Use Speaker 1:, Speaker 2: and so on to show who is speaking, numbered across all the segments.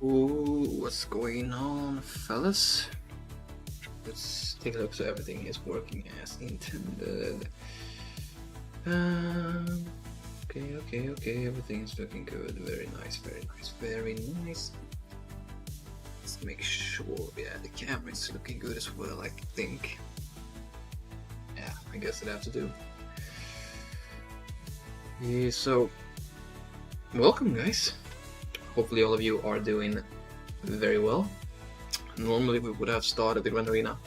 Speaker 1: Ooh, what's going on, fellas? Let's take a look so everything is working as intended. Okay, everything's looking good. Very nice. Let's make sure, yeah, the camera is looking good as well, I think. Yeah, I guess I'd have to do. Yeah, so, welcome guys. Hopefully all of you are doing very well. Normally we would have started the Grand Arena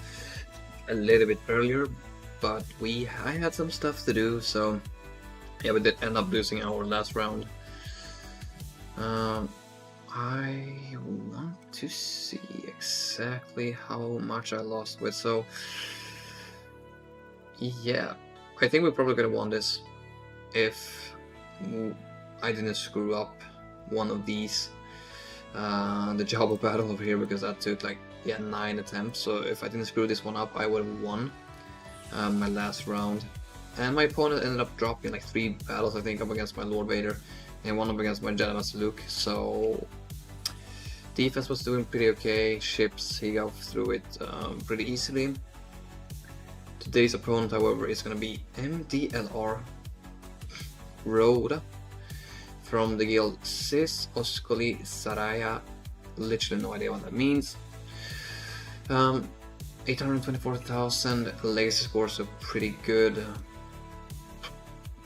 Speaker 1: a little bit earlier, but I had some stuff to do, so yeah, we did end up losing our last round. I want to see exactly how much I lost with, so yeah, I think we probably could have won this if I didn't screw up one of these, the Java battle over here, because that took like 9 attempts. So if I didn't screw this one up, I would have won my last round. And my opponent ended up dropping like 3 battles, I think, up against my Lord Vader and 1 up against my Jedi Luke. So defense was doing pretty okay. Ships, he got through it pretty easily. Today's opponent, however, is going to be MDLR Rhoda from the guild Sis Oskoli Saraya. Literally no idea what that means. 824,000 legacy score, so pretty good.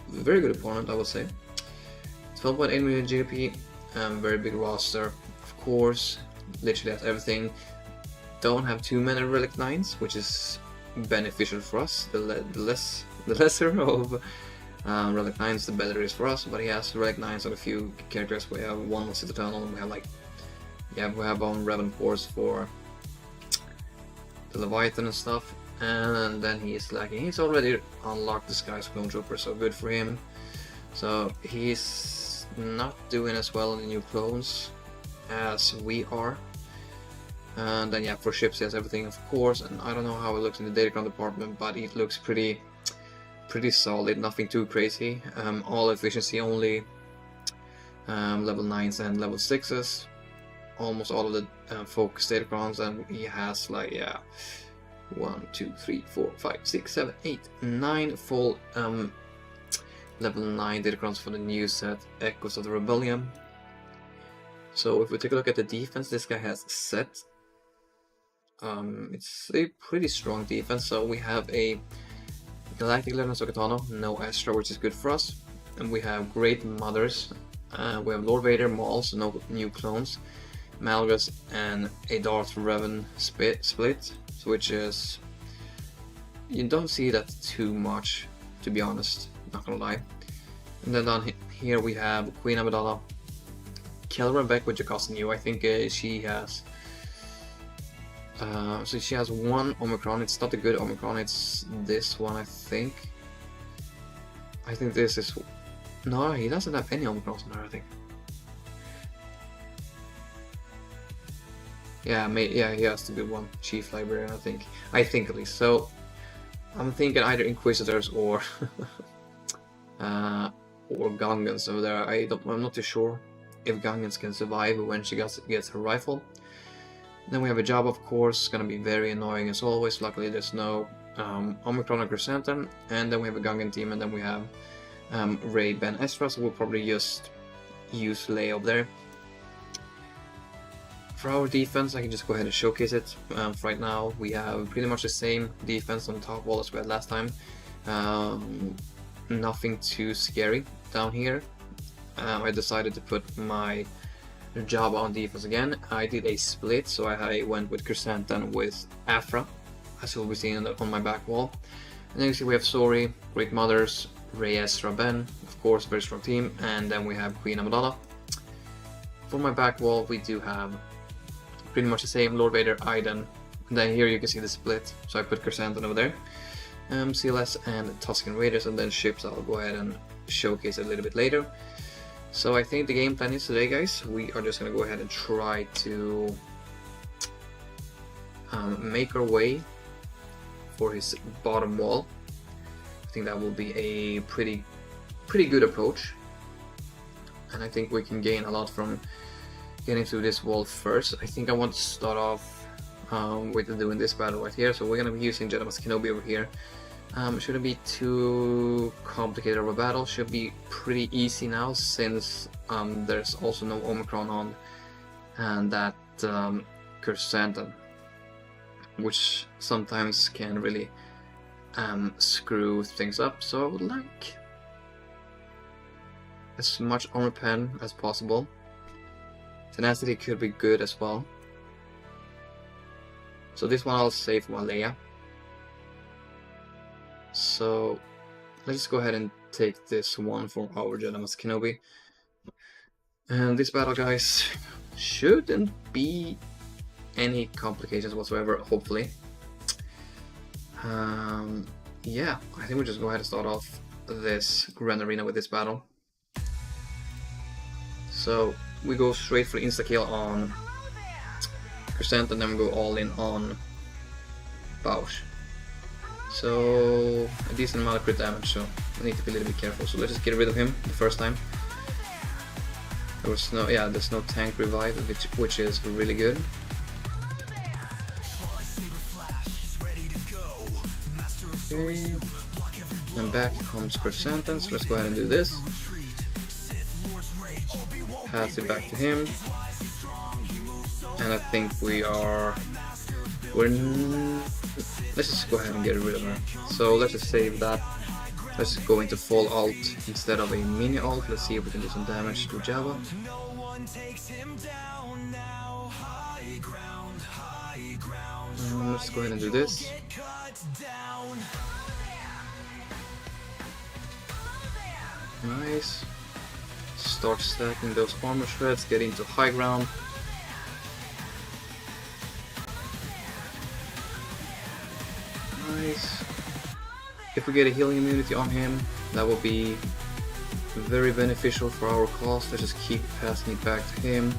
Speaker 1: Very good opponent, I would say. 12.8 million GDP, very big roster, of course. Literally has everything. Don't have too many relic 9s, which is beneficial for us. The lesser of relic 9s, the better it is for us. But he has relic 9s on a few characters. We have one on Citadel, and we have like, yeah, we have on Revan Force for the Leviathan and stuff. And then he is lacking. He's already unlocked the Sky Clone Trooper, so good for him. So he's not doing as well in the new clones as we are. And then yeah, for ships he has everything, of course. And I don't know how it looks in the datacron department, but it looks pretty solid. Nothing too crazy. All efficiency only. Level 9s and level 6s. Almost all of the focus datacrons, and he has like, yeah, 1, 2, 3, 4, 5, 6, 7, 8, 9 full level 9 datacrons for the new set, Echoes of the Rebellion. So if we take a look at the defense, this guy has set. It's a pretty strong defense. So we have a Galactic Legend Sokatano, no Astra, which is good for us. And we have Great Mothers. We have Lord Vader, Mauls, no new clones, Malgus, and a Darth Revan split, which is, you don't see that too much, to be honest, not gonna lie. And then down here we have Queen Amidala, Kelleran Beck with Jocasta new. I think she has, so she has 1 Omicron. It's not a good Omicron, it's this one, I think. I think this is, no, he doesn't have any Omicrons on her, I think. Yeah, yeah, he has the good one, Chief Librarian, I think at least. So I'm thinking either Inquisitors or or Gungans over there. I'm not too sure if Gungans can survive when she gets her rifle. Then we have a Jabba, of course, gonna be very annoying as always. Luckily there's no Omicron or Chrysanthemum. And then we have a Gungan team, and then we have Rey, Ben, Ezra, so we'll probably just use Leia up there. For our defense, I can just go ahead and showcase it. Right now we have pretty much the same defense on the top wall as we had last time. Nothing too scary down here. I decided to put my Jabba on defense again. I did a split, so I went with Chrysanthemum with Afra, as you'll be seeing on my back wall. And then you see we have Sori, Great Mothers, Rey, Ezra, Ben, of course, very strong team, and then we have Queen Amidala. For my back wall, we do have pretty much the same, Lord Vader, Iden, and then here you can see the split, so I put Chrysanthemum over there, CLS and Tusken Raiders, and then ships I'll go ahead and showcase a little bit later. So I think the game plan is today, guys, we are just going to go ahead and try to make our way for his bottom wall. I think that will be a pretty good approach, and I think we can gain a lot from getting through this wall first. I think I want to start off with doing this battle right here. So we're gonna be using Jocasta Kenobi over here. Shouldn't be too complicated of a battle. Should be pretty easy now since there's also no Omicron on, and that Chrysanthemum, which sometimes can really screw things up. So I would like as much armor pen as possible. Tenacity could be good as well. So this one I'll save for Leia. So let's just go ahead and take this one for our Jocasta Kenobi. And this battle, guys, shouldn't be any complications whatsoever, hopefully. Yeah, I think we'll just go ahead and start off this Grand Arena with this battle. So we go straight for insta-kill on Chrysanthemum, and then we go all in on SWGoH. So a decent amount of crit damage, so I need to be a little bit careful. So let's just get rid of him the first time. There's no tank revive, which is really good. Okay. And back comes Chrysanthemum, so let's go ahead and do this. Pass it back to him. And I think let's just go ahead and get rid of her. So let's just save that. Let's just go into full alt instead of a mini alt. Let's see if we can do some damage to Java. Let's go ahead and do this. Nice. Start stacking those armor shreds, get into high ground. Nice. If we get a healing immunity on him, that will be very beneficial for our cause. Let's just keep passing it back to him.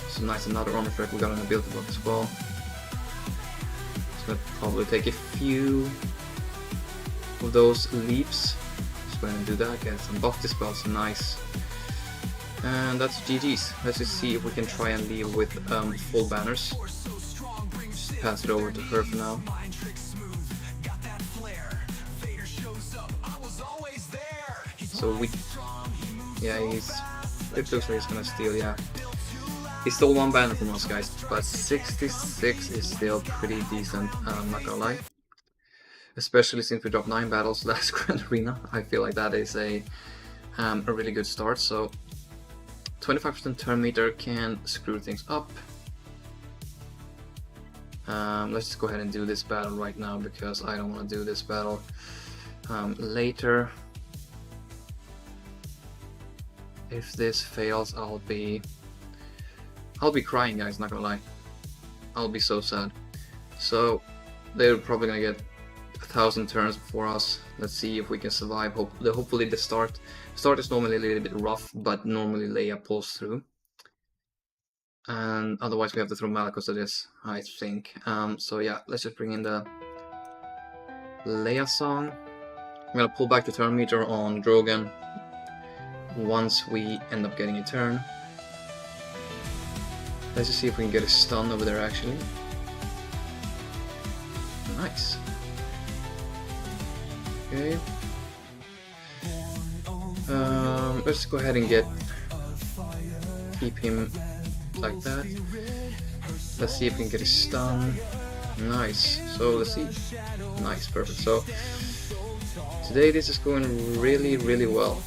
Speaker 1: So nice, another armor shred. We got an ability block as well. It's gonna probably take a few of those leaps. Just go ahead and do that. Get some buff dispels. Nice. And that's GG's. Let's just see if we can try and leave with full banners. Just pass it over to her for now. So it looks like he's gonna steal, yeah. He stole one banner from us, guys, but 66 is still pretty decent, I'm not gonna lie. Especially since we dropped 9 battles last Grand Arena. I feel like that is a really good start. So 25% turn meter can screw things up. Let's just go ahead and do this battle right now because I don't want to do this battle later. If this fails, I'll be crying, guys, not gonna lie. I'll be so sad. So they're probably gonna get 1,000 turns before us. Let's see if we can survive. Hopefully the start is normally a little bit rough, but normally Leia pulls through. And otherwise we have to throw Malakos to this, I think. So yeah, let's just bring in the Leia song. I'm gonna pull back the turn meter on Drogon once we end up getting a turn. Let's just see if we can get a stun over there actually. Nice. Okay. Let's go ahead and keep him like that. Let's see if we can get a stun. Nice. So let's see. Nice, perfect. So today this is going really, really well.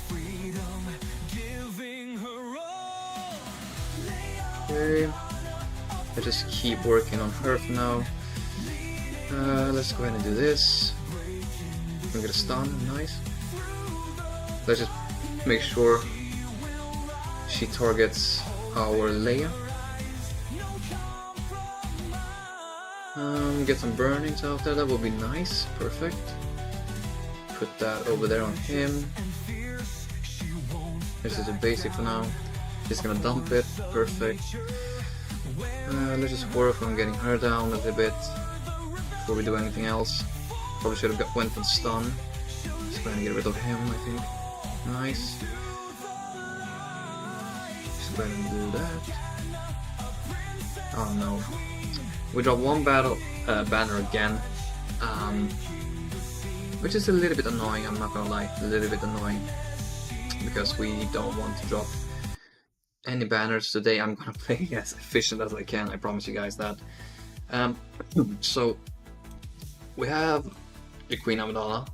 Speaker 1: Okay. Let's just keep working on her for now. Let's go ahead and do this. We get a stun. Nice. Let's just make sure she targets our Leia. Get some burnings out there, that would be nice, perfect. Put that over there on him. This is a basic for now. He's gonna dump it, perfect. Let's just work on getting her down a little bit before we do anything else. Probably should have went for stun. Just gonna get rid of him, I think. Nice. Just go ahead and do that. Oh no. We drop one banner again. Which is a little bit annoying, I'm not gonna lie. A little bit annoying. Because we don't want to drop any banners today. I'm gonna play as efficient as I can, I promise you guys that. So we have the Queen Amidala.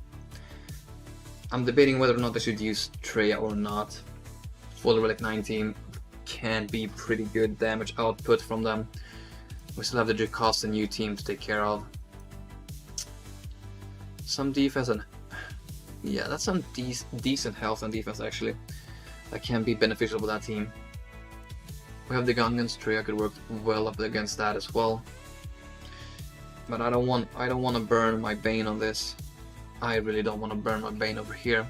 Speaker 1: I'm debating whether or not I should use Treya or not. Full Relic 9 team can be pretty good damage output from them. We still have the Jocasta new team to take care of. Some defense and yeah, that's some decent health and defense actually. That can be beneficial for that team. We have the Gungans. Treya could work well up against that as well. But I don't want to burn my Bane on this. I really don't want to burn my Bane over here.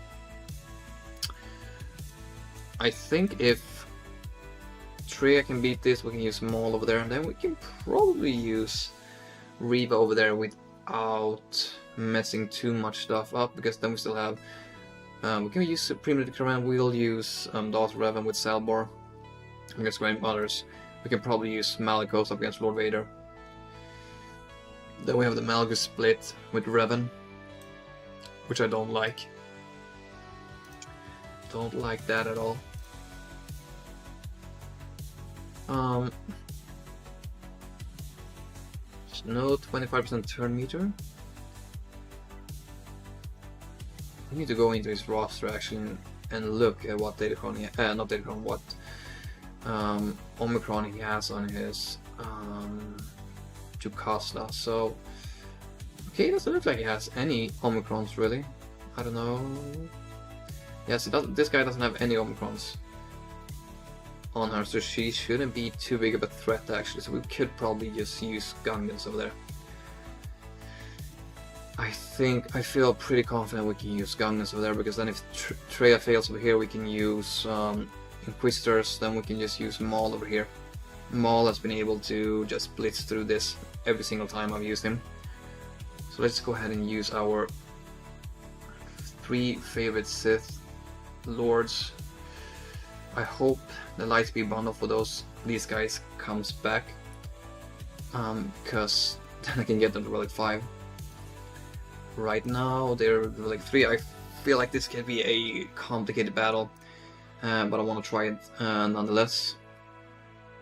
Speaker 1: I think if Treya can beat this, we can use Maul over there, and then we can probably use Reva over there without messing too much stuff up, because then we still have we can use Supreme Command. We'll use Darth Revan with Salbor against Grandmothers. We can probably use Malicos up against Lord Vader. Then we have the Malgus split with Revan, which I don't like. Don't like that at all. No 25% turn meter. I need to go into his roster actually and look at what what Omicron he has on his Jocasta. So okay, it doesn't look like he has any Omicrons really. I don't know. Yes, this guy doesn't have any Omicrons on her, so she shouldn't be too big of a threat actually, so we could probably just use Gungans over there. I feel pretty confident we can use Gungans over there, because then if Treya fails over here, we can use Inquisitors, then we can just use Maul over here. Maul has been able to just blitz through this every single time I've used him. So let's go ahead and use our 3 favorite Sith Lords. I hope the Lightspeed bundle for these guys comes back, because then I can get them to Relic 5. Right now they're Relic 3. I feel like this can be a complicated battle, but I want to try it nonetheless.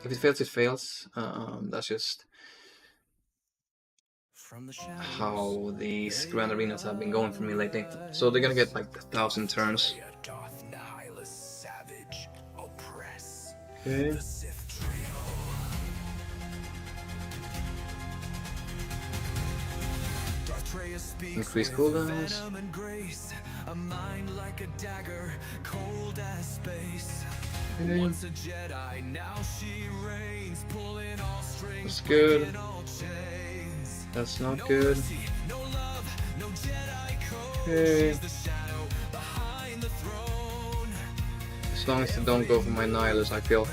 Speaker 1: If it fails, it fails. That's just how these Grand Arenas have been going for me lately. So they're gonna get like 1,000 turns. Okay. Increase cooldowns. That's good. That's not good. Okay. As long as they don't go for my Nihilus, I feel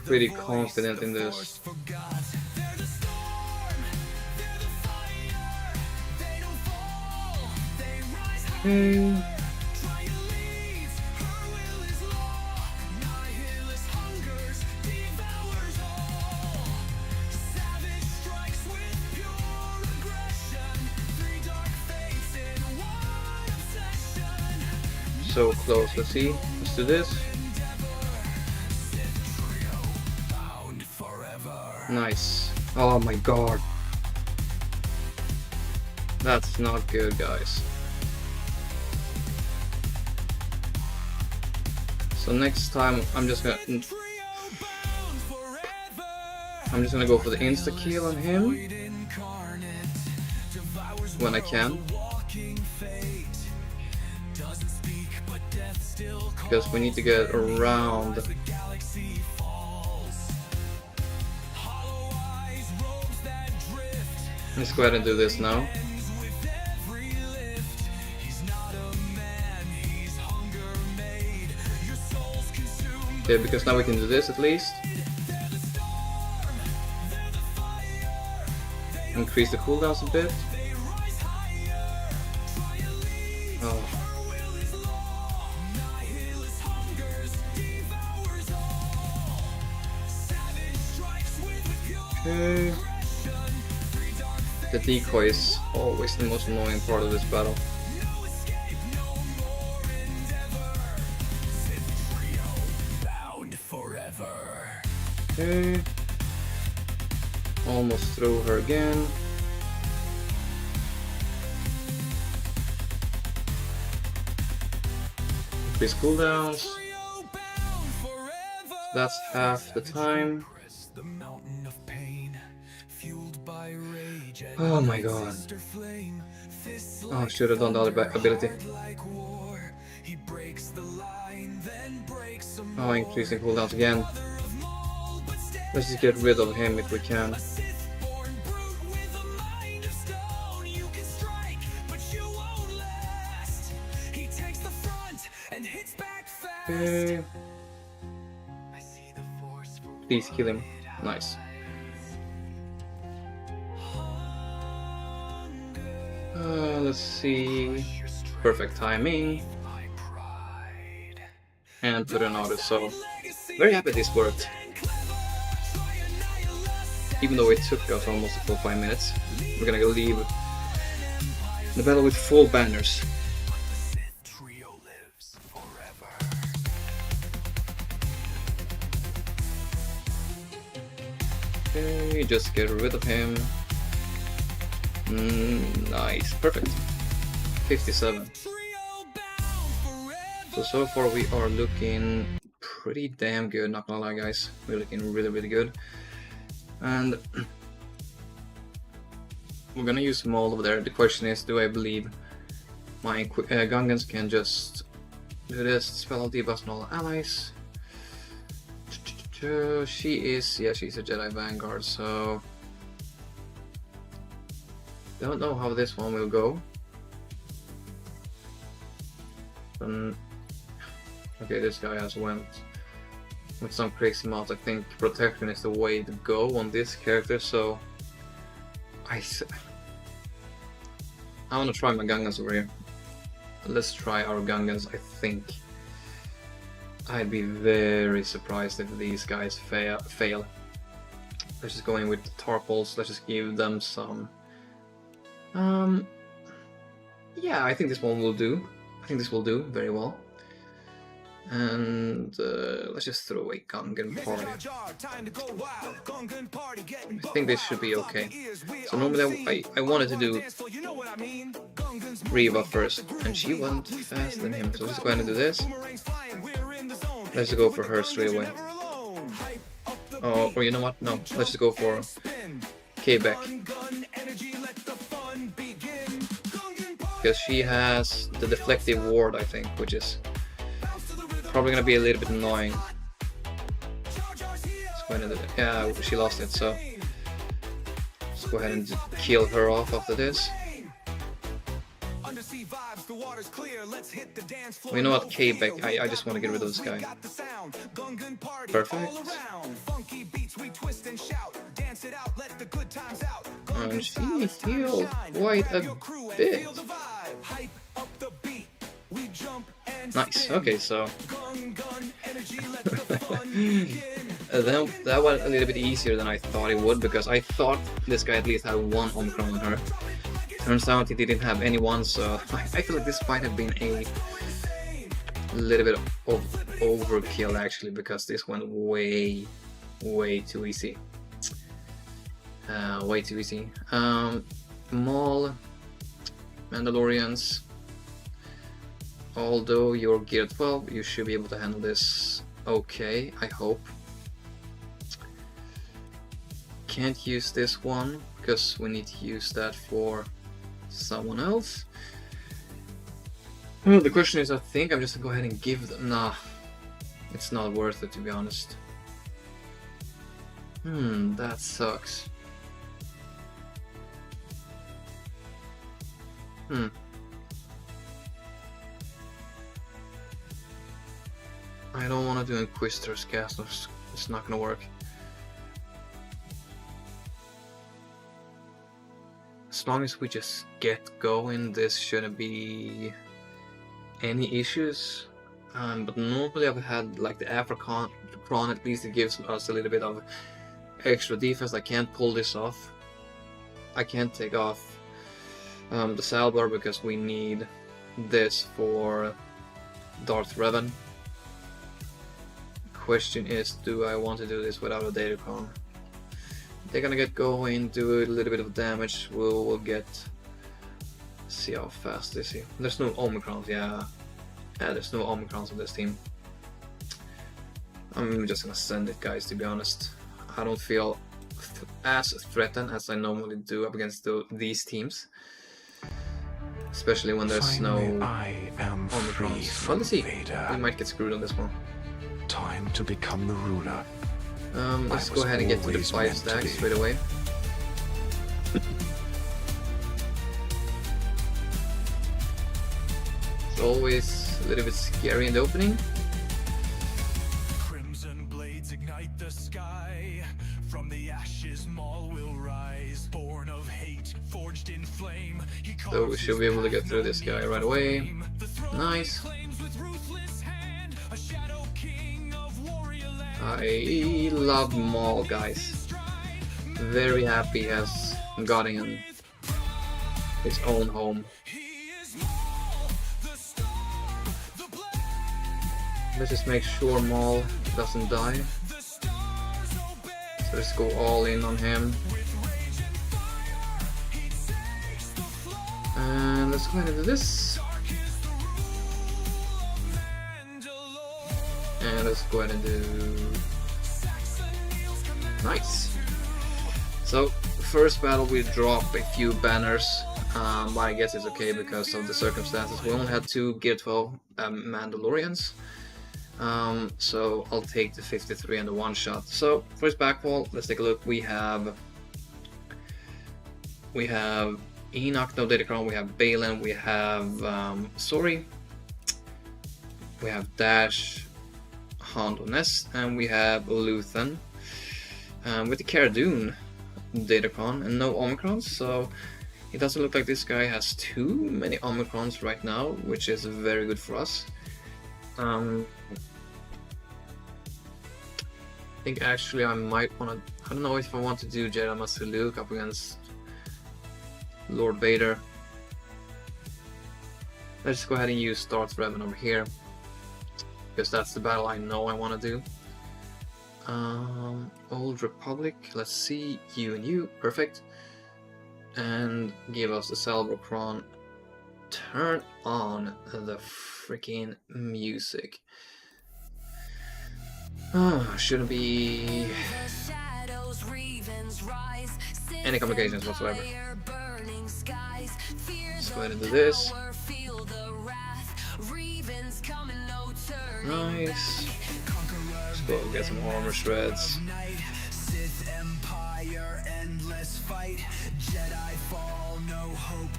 Speaker 1: pretty confident in this. Okay. So close, let's see, let's do this. Nice. Oh my god. That's not good, guys. So next time I'm just gonna go for the insta kill on him when I can, because we need to get around. Let's go ahead and do this now. Okay, because now we can do this at least. Increase the cooldowns a bit. Oh. Okay. The decoy is always the most annoying part of this battle. Okay. Almost threw her again. Increase cooldowns. That's half the time. Oh my god. Oh, I should have done the other ability. Oh, increasing cooldowns again. Let's just get rid of him if we can. Okay. Please kill him. Nice. Let's see. Perfect timing. And put an auto, so very happy this worked. Even though it took us almost a full 5 minutes. We're gonna go leave the battle with full banners. Okay, just get rid of him. Nice, perfect. 57. So far we are looking pretty damn good, not gonna lie guys. We're looking really good. And we're gonna use them all over there. The question is, do I believe my Gungans can just do this, spell debuffs on all allies? She's a Jedi Vanguard, so don't know how this one will go. Okay, this guy has went with some crazy mods. I think protection is the way to go on this character, so I want to try my Gungans over here. Let's try our Gungans. I think I'd be very surprised if these guys fail. Let's just go in with the Tarpals. Let's just give them some. Yeah, I think this one will do. I think this will do very well. And let's just throw a Gungan party. I think this should be okay. So normally I wanted to do Reva first, and she went faster than him. So let's go ahead and do this. Let's go for her straight away. Oh, or you know what? No, let's just go for Kyber. Because she has the deflective ward, I think, which is probably gonna be a little bit annoying. Let's go ahead and yeah, she lost it, so let's go ahead and kill her off after this. Well, you know what, Kyber, I just want to get rid of this guy. Perfect. And she healed quite a bit. Nice, okay, so that was a little bit easier than I thought it would, because I thought this guy at least had one Omicron on her. Turns out he didn't have anyone, so I feel like this fight had been a little bit of overkill actually, because this went way too easy. Way too easy. Maul, Mandalorians. Although you're gear 12, you should be able to handle this okay, I hope. Can't use this one, because we need to use that for someone else. Well, the question is, I think I'm just gonna go ahead and give them... Nah, it's not worth it, to be honest. That sucks. I don't want to do Inquisitor's Castles. It's not gonna work. As long as we just get going, this shouldn't be any issues. But normally I've had like the African, at least it gives us a little bit of extra defense. I can't pull this off. I can't take off the Salvar because we need this for Darth Revan. Question is, do I want to do this without a Datacron? They're gonna get going, do a little bit of damage. We'll get. See how fast is he? There's no Omicrons, yeah. There's no Omicrons on this team. I'm just gonna send it, guys, to be honest. I don't feel as threatened as I normally do up against these teams. Especially when there's
Speaker 2: Finally,
Speaker 1: no
Speaker 2: I am free
Speaker 1: Omicrons. Well, let's see.
Speaker 2: Vader.
Speaker 1: We might get screwed on this one.
Speaker 2: Time to become the ruler.
Speaker 1: Let's go ahead and get to the 5 stacks straight away. It's always a little bit scary in the opening.
Speaker 3: Crimson blades ignite the sky. From the ashes Maul will rise. Born of hate, forged in flame.
Speaker 1: So we should be able to get through this guy right away. Nice. I love Maul, guys. Very happy he has gotten his own home. Let's just make sure Maul doesn't die. So let's go all in on him. And let's go ahead and do this. And let's go ahead and do... Nice! So, first battle we drop a few banners, but I guess it's okay because of the circumstances. We only had 2 Gear 12 Mandalorians, so I'll take the 53 and the 1-shot. So, first backwall, let's take a look. We have Enoch, no Datacron, we have Balin, we have Sori, we have Dash, Hondo Nest, and we have Luthen with the Cara Dune Datacron and no Omicrons, so it doesn't look like this guy has too many Omicrons right now, which is very good for us. I think actually I might want to, I don't know if I want to do Jedi Master Luke up against Lord Vader. Let's just go ahead and use Darth Revan over here, because that's the battle I know I want to do. Old Republic, let's see, you and you, perfect. And give us the Salvocron. Turn on the freaking music. Shouldn't be any complications whatsoever. Let's go ahead and do this. Nice. Let's go get some armor shreds.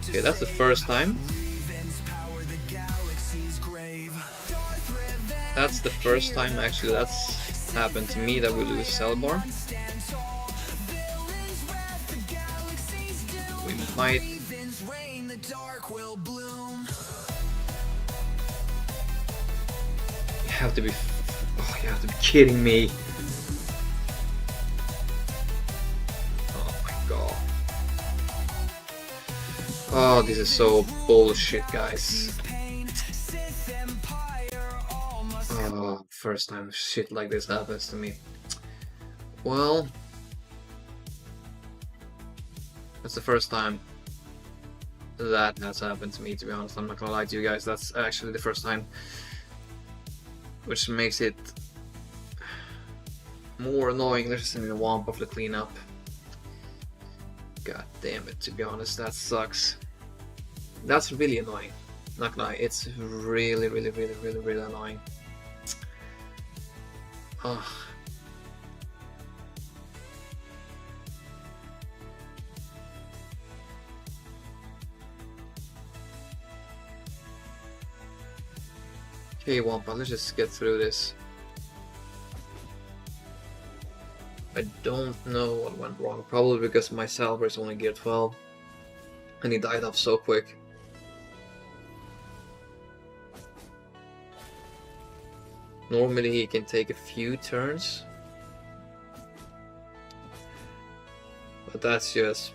Speaker 1: Okay, that's the first time. That's the first time actually that's happened to me that we lose Salvar. We might. You have to be. Oh, you have to be kidding me. Oh my god. Oh, this is so bullshit, guys. Oh, first time shit like this happens to me. Well, that's the first time that has happened to me, to be honest. I'm not gonna lie to you guys, that's actually the first time. Which makes it more annoying. There's just a womp of the cleanup. God damn it, to be honest, that sucks. That's really annoying. Not gonna lie, it's really annoying. Ugh. Okay, Wampa, let's just get through this. I don't know what went wrong. Probably because my Salvar is only Gear 12. And he died off so quick. Normally he can take a few turns. But that's just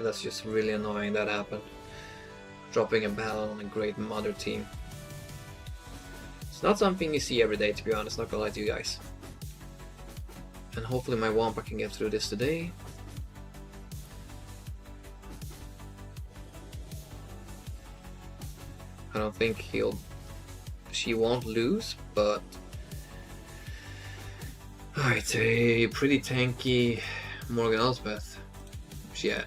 Speaker 1: that's just really annoying that happened. Dropping a battle on a Great Mother team. It's not something you see every day, to be honest, not gonna lie to you guys. And hopefully my Wampa can get through this today. I don't think she won't lose, but it's a pretty tanky Morgan Elsbeth. Yeah,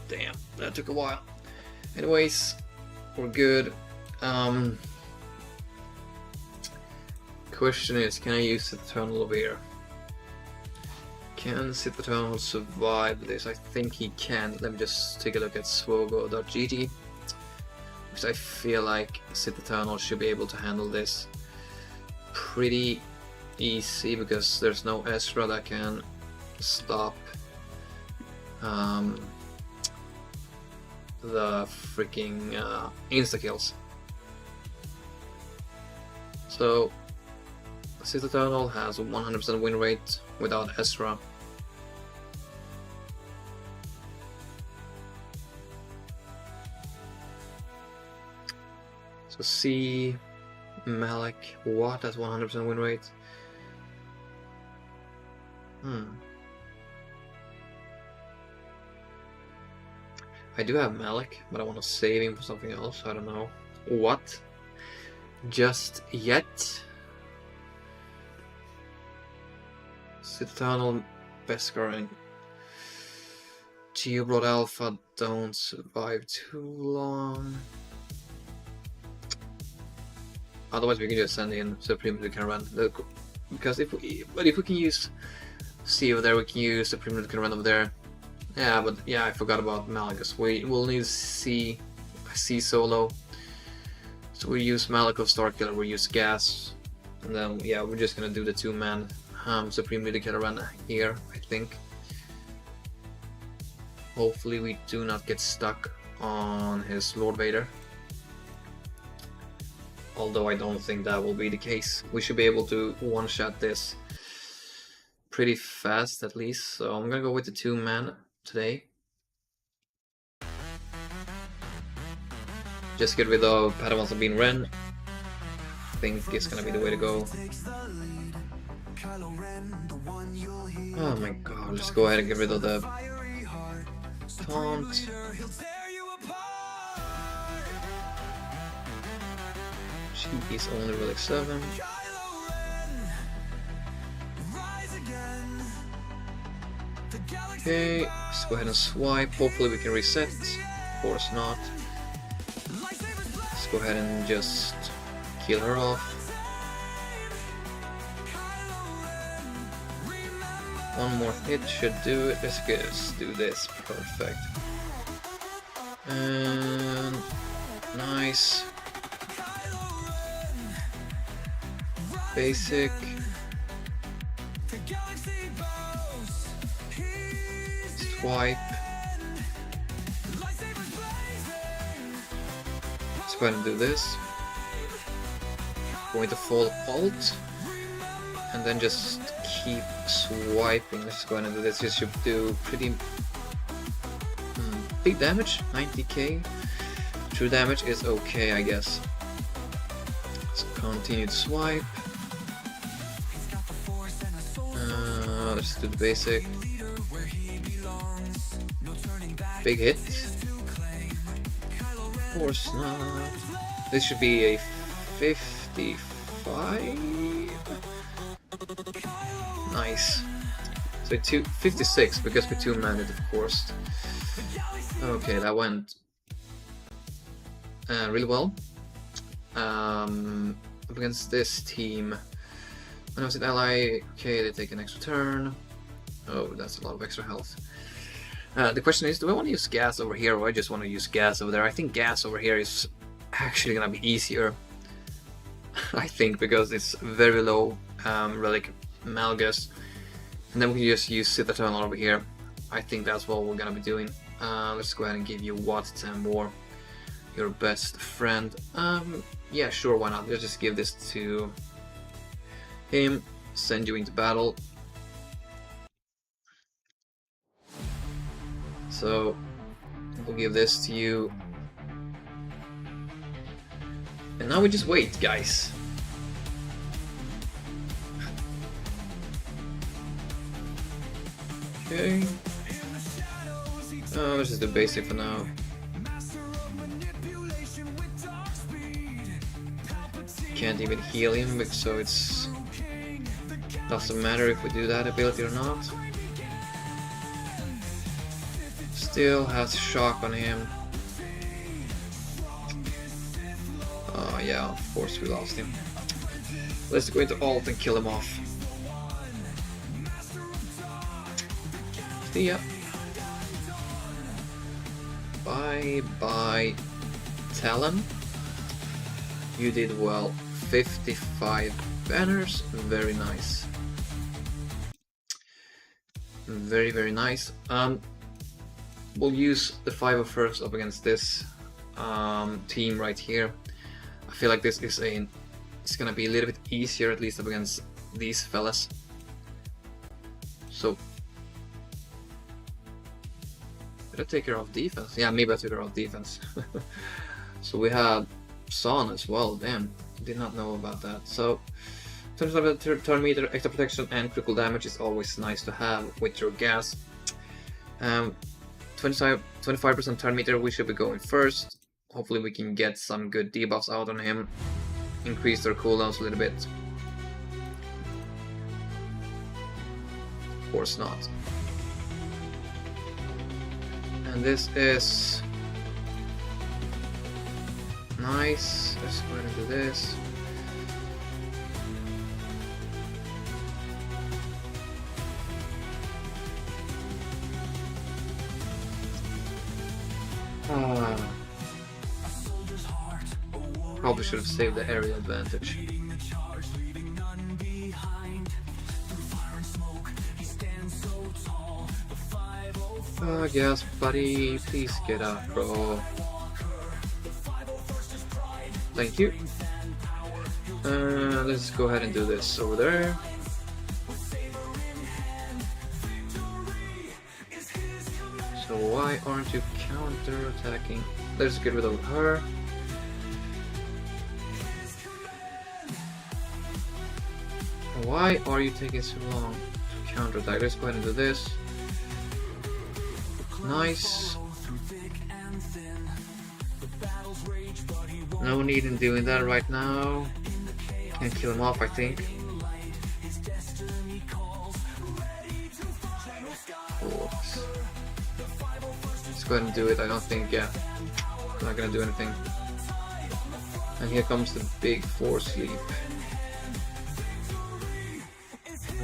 Speaker 1: damn, that took a while. Anyways, we're good. Question is, can I use the tunnel over here? Can SWGoH survive this? I think he can. Let me just take a look at SWGoH.gt, because I feel like SWGoH should be able to handle this pretty easy, because there's no Ezra that can stop the freaking insta-kills. So SWGoH has a 100% win rate without Ezra. So C, Malik, what has 100% win rate? I do have Malik, but I want to save him for something else. I don't know what just yet. SWGoH, Beskar, and Geoblood Alpha don't survive too long. Otherwise, we can just send in Supreme to can run. Because if we can use C over there, we can use Supreme to can run over there. Yeah, but yeah, I forgot about Malgus. We will need C solo. So we use Malik of Starkiller, we use Gas, and then yeah, we're just gonna do the 2-man Supreme Leader Killer run here, I think. Hopefully we do not get stuck on his Lord Vader. Although I don't think that will be the case. We should be able to one-shot this pretty fast at least. So I'm gonna go with the 2-man today. Just get rid of Padawan Sabine Wren. I think it's gonna be the way to go. Oh my god, let's go ahead and get rid of the taunt. She's only relic 7. Okay, let's go ahead and swipe. Hopefully we can reset. Of course not. Let's go ahead and just kill her off. One more hit should do it. Let's do this. Perfect. And nice. Basic. Swipe. Let's go ahead and do this. Going to full alt. And then just keep swiping. Let's go ahead and do this. This should do pretty big damage, 90k. True damage is okay, I guess. Let's continue to swipe. Let's do the basic. Big hit. Of course not. This should be a 55. Nice. So 56 because we 2-maned, of course. Okay, that went really well. Up against this team. When I was an ally, okay, they take an extra turn. Oh, that's a lot of extra health. The question is, do I want to use Gas over here, or I just want to use Gas over there? I think Gas over here is actually gonna be easier. I think, because it's very low relic Malgus, and then we can just use SWGoH over here. I think that's what we're gonna be doing. Let's go ahead and give you Watt 10 more. Your best friend. Yeah, sure, why not? Let's just give this to him, send you into battle. So we'll give this to you. And now we just wait, guys. Okay. Oh, this is the basic for now. Can't even heal him, so it's doesn't matter if we do that ability or not. Still has shock on him. Oh yeah, of course we lost him. Let's go into alt and kill him off. See ya. Bye bye, Talon. You did well. 55 banners, very nice. Very, very nice. We'll use the 501st up against this team right here. I feel like this is it's gonna be a little bit easier, at least up against these fellas. So did I take her off defense? Yeah, maybe I took her off defense. So we have Son as well. Damn, did not know about that. So 25 turn meter, extra protection and critical damage is always nice to have with your gas. 25% turn meter, we should be going first. Hopefully we can get some good debuffs out on him. Increase their cooldowns a little bit. Of course not. And this is nice. Let's go ahead and do this. Probably should have saved the area advantage. Yes, buddy, please get up, bro. Thank you. Let's go ahead and do this over there. So why aren't you counter-attacking? Let's get rid of her. Why are you taking so long to counter-attack? Let's go ahead and do this. Nice. No need in doing that right now. Can kill him off, I think. Oops. Let's go ahead and do it. I don't think, yeah. I'm not gonna do anything. And here comes the big force leap.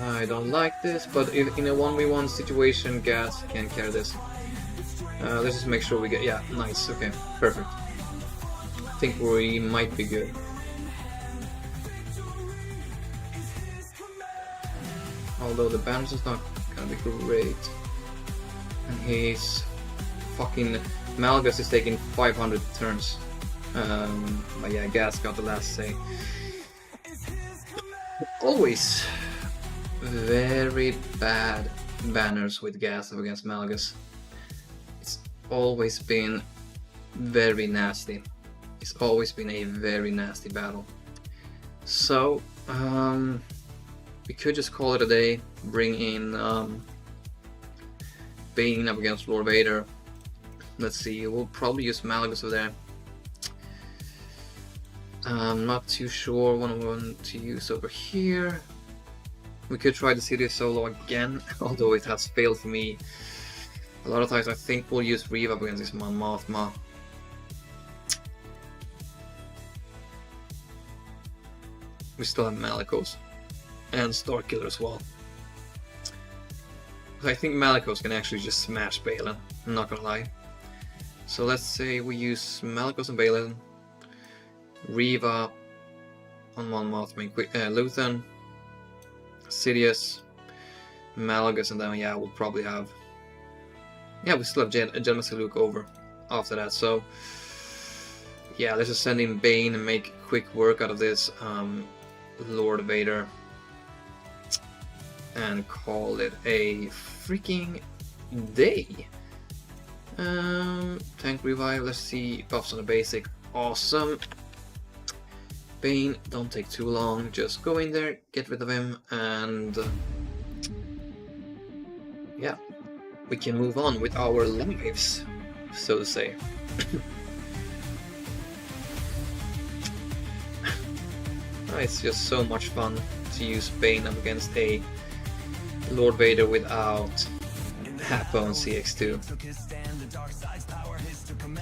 Speaker 1: I don't like this, but in a 1v1 situation, Gas can carry this. Let's just make sure we get... yeah, nice, okay, perfect. I think we might be good. Although the balance is not gonna be great. And he's... fucking... Malgus is taking 500 turns. But yeah, Gas got the last say. Always very bad banners with Gas up against Malgus. It's always been very nasty. It's always been a very nasty battle. So we could just call it a day, bring in Bane up against Lord Vader. Let's see, we'll probably use Malgus over there. I'm not too sure what I want to use over here. We could try the City solo again, although it has failed for me a lot of times. I think we'll use Reeve up against this Mon Mothma. We still have Malicos and Starkiller as well. I think Malicos can actually just smash Balin, I'm not gonna lie. So let's say we use Malicos and Balin, Reva on Mon Mothma, Luthen, Sidious, Malgus, and then yeah, we'll probably have... yeah, we still have General Luke over after that, so... yeah, let's just send in Bane and make quick work out of this Lord Vader. And call it a freaking day. Tank revive, let's see, buffs on the basic, awesome. Bane, don't take too long, just go in there, get rid of him, and yeah, we can move on with our lives, so to say. It's just so much fun to use Bane up against a Lord Vader without Happo on CX2.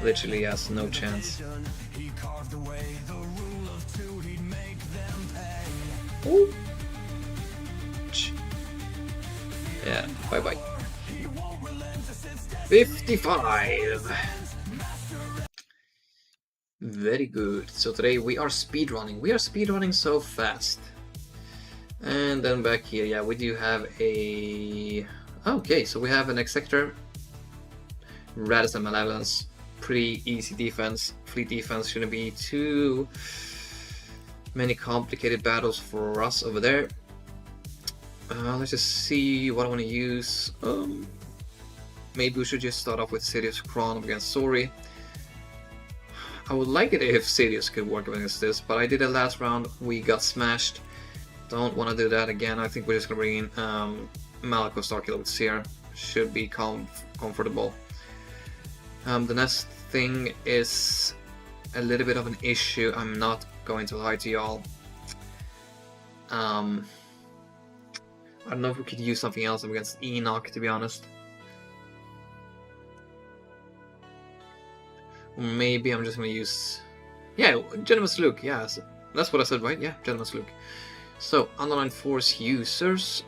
Speaker 1: Literally has no chance. Ooh. Yeah, bye bye. 55! Very good. So today we are speedrunning. We are speedrunning so fast. And then back here, yeah, we do have a... Okay, so we have an Executor, Radisson Malevolence, pretty easy defense. Fleet defense shouldn't be too many complicated battles for us over there. Let's just see what I want to use. Maybe we should just start off with Sirius Kron against Sori. I would like it if Sirius could work against this, but I did it last round, we got smashed. Don't want to do that again. I think we're just going to bring in Malako Starkiller with Seer. Should be comfortable. The next thing is a little bit of an issue, I'm not going to lie to y'all. I don't know if we could use something else against Enoch, to be honest. Maybe I'm just going to use... Yeah, Generous Luke, yeah, that's what I said, right? Yeah, Generous Luke. So, Underline Force users,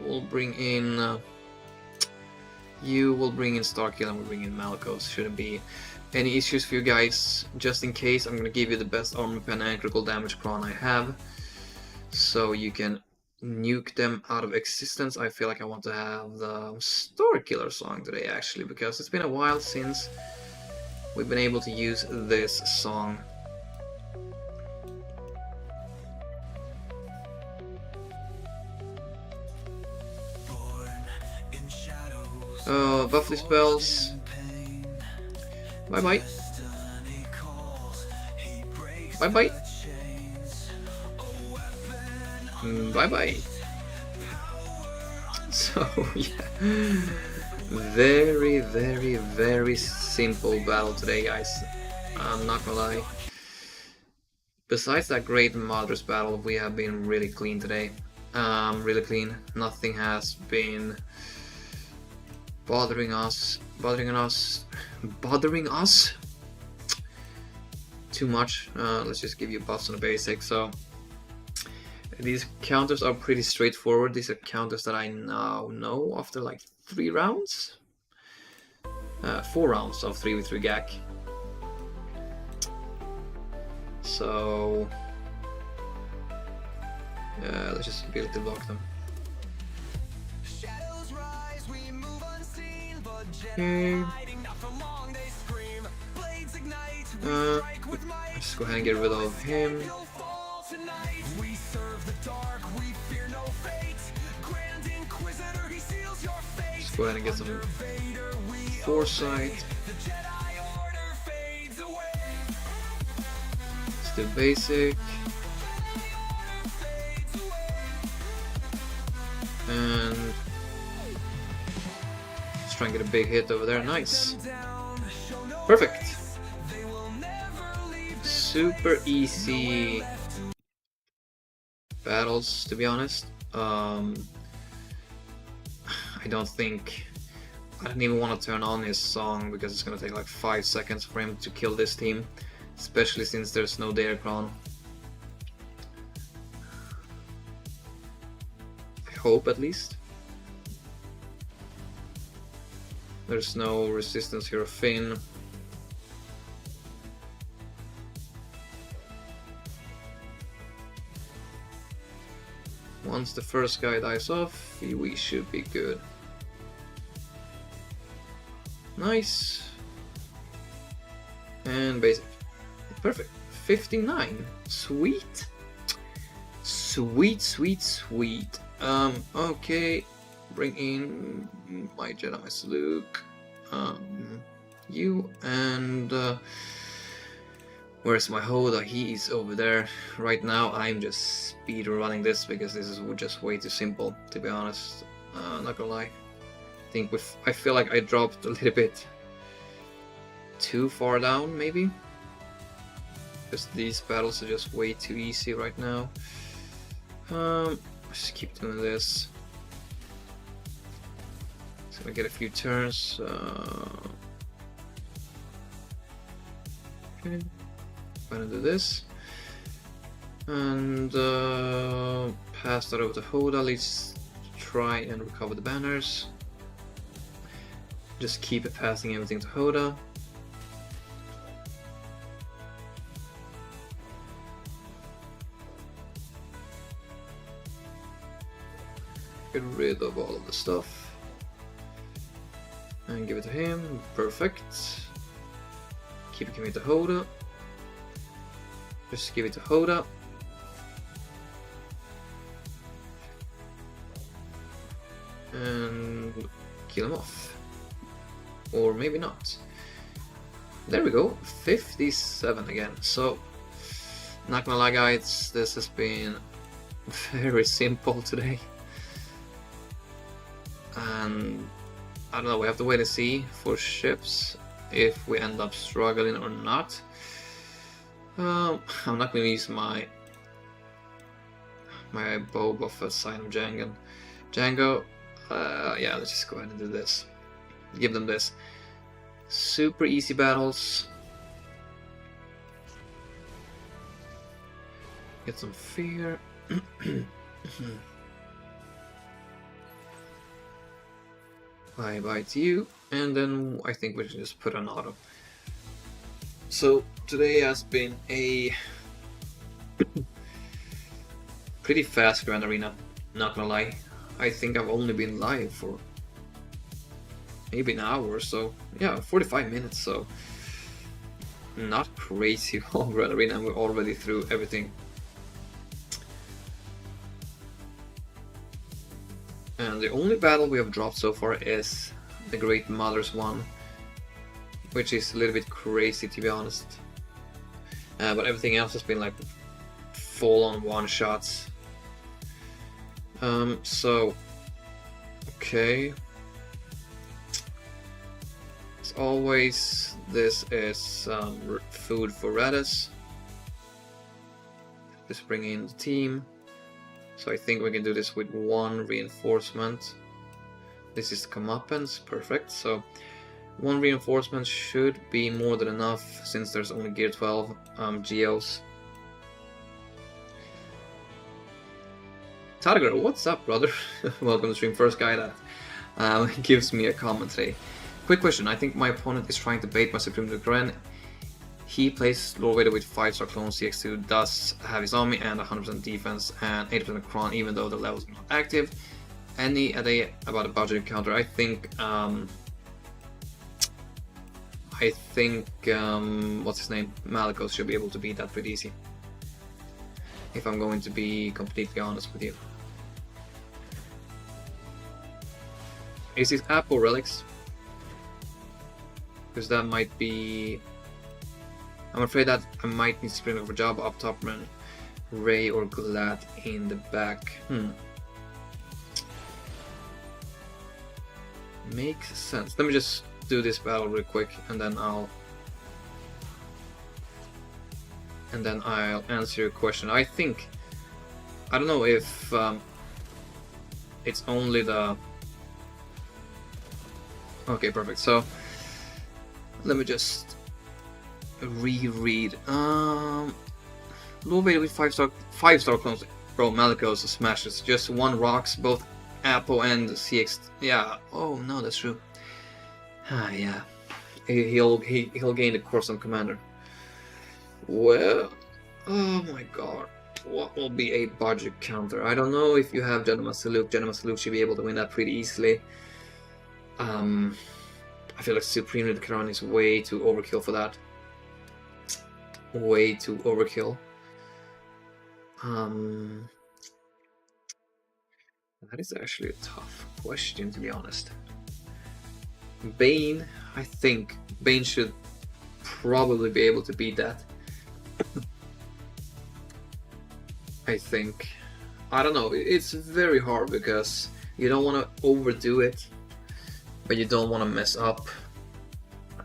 Speaker 1: we'll bring in... you will bring in Starkiller and we'll bring in Malakos. Shouldn't be any issues for you guys. Just in case, I'm going to give you the best armor pen and critical damage Kron I have. So you can nuke them out of existence. I feel like I want to have the Starkiller song today, actually, because it's been a while since we've been able to use this song. Buffly spells. Bye bye. Bye bye. Bye bye. So yeah, very simple battle today, guys. I'm not gonna lie. Besides that great Mother's battle, we have been really clean today. Really clean. Nothing has been bothering us too much. Let's just give you buffs on the basic. So these counters are pretty straightforward. These are counters that I now know after like 3 rounds. 4 rounds of 3v3 GAC. So let's just ability block them. Okay. Let's go ahead and get rid of him. Let's go ahead and get some foresight. Let's do basic. And let's try and get a big hit over there. Nice. Perfect. Super easy battles, to be honest. I don't even want to turn on his song because it's gonna take like 5 seconds for him to kill this team, especially since there's no Datacron. I hope, at least. There's no resistance here of Finn. Once the first guy dies off, we should be good. Nice. And basic. Perfect. 59. Sweet. Sweet. Okay. Bring in my Jedi Master Luke. you, and where's my Hoda? He is over there. Right now I'm just speed running this because this is just way too simple, to be honest. Not gonna lie. I feel like I dropped a little bit too far down, maybe? Because these battles are just way too easy right now. Just keep doing this. Just gonna get a few turns. Okay. I'm gonna do this. And pass that over to Hoda. Let's try and recover the banners. Just keep passing everything to Hoda. Get rid of all of the stuff. And give it to him. Perfect. Keep giving it to Hoda. Just give it to Hoda. And kill him off. Or maybe not. There we go. 57 again. So, not gonna lie guys, this has been very simple today. And I don't know, we have to wait and see for ships if we end up struggling or not. I'm not going to use my bow buff as sign of Django. Yeah, let's just go ahead and do this. Give them this. Super easy battles. Get some fear. Bye to you, and then I think we should just put on auto. So today has been a pretty fast Grand Arena, not gonna lie. I think I've only been live for maybe an hour or so. Yeah, 45 minutes, so not crazy long Grand Arena, and we're already through everything. And the only battle we have dropped so far is the Great Mother's one, which is a little bit crazy to be honest. But everything else has been like full-on one-shots. So, okay. As always, this is food for Radis. Just bring in the team. So I think we can do this with one reinforcement. This is the comeuppance, perfect. So one reinforcement should be more than enough since there's only gear 12 geos. Targar, what's up, brother? Welcome to stream. First guy that gives me a comment today. Quick question, I think my opponent is trying to bait my Supreme Lucren. He plays Lord Vader with 5-star clone CX2, does have his army and 100% defense and 80% Kron even though the levels are not active. Any idea about a budget counter? I think what's his name? Malicos should be able to beat that pretty easy. If I'm going to be completely honest with you. Is it Apple Relics? Because that might be... I'm afraid that I might need to spring over Jabba up top and Ray or Glad in the back. Makes sense. Let me just do this battle real quick and then I'll answer your question. I think, I don't know if it's only the... Okay, perfect. So let me just reread. Lord Vader with 5-star clones. Bro, Malicos smashes. Just one rocks, both Apple and CX. Yeah. Oh no, that's true. Yeah. He'll gain the Coruscant Commander. Well, oh my god. What will be a budget counter? I don't know if you have Gentleman Salute. Gentleman Salute should be able to win that pretty easily. I feel like Supreme Lucren is way too overkill for that. Way too overkill. That is actually a tough question, to be honest. Bane, I think Bane should probably be able to beat that. I think. I don't know, it's very hard because you don't want to overdo it, but you don't want to mess up. I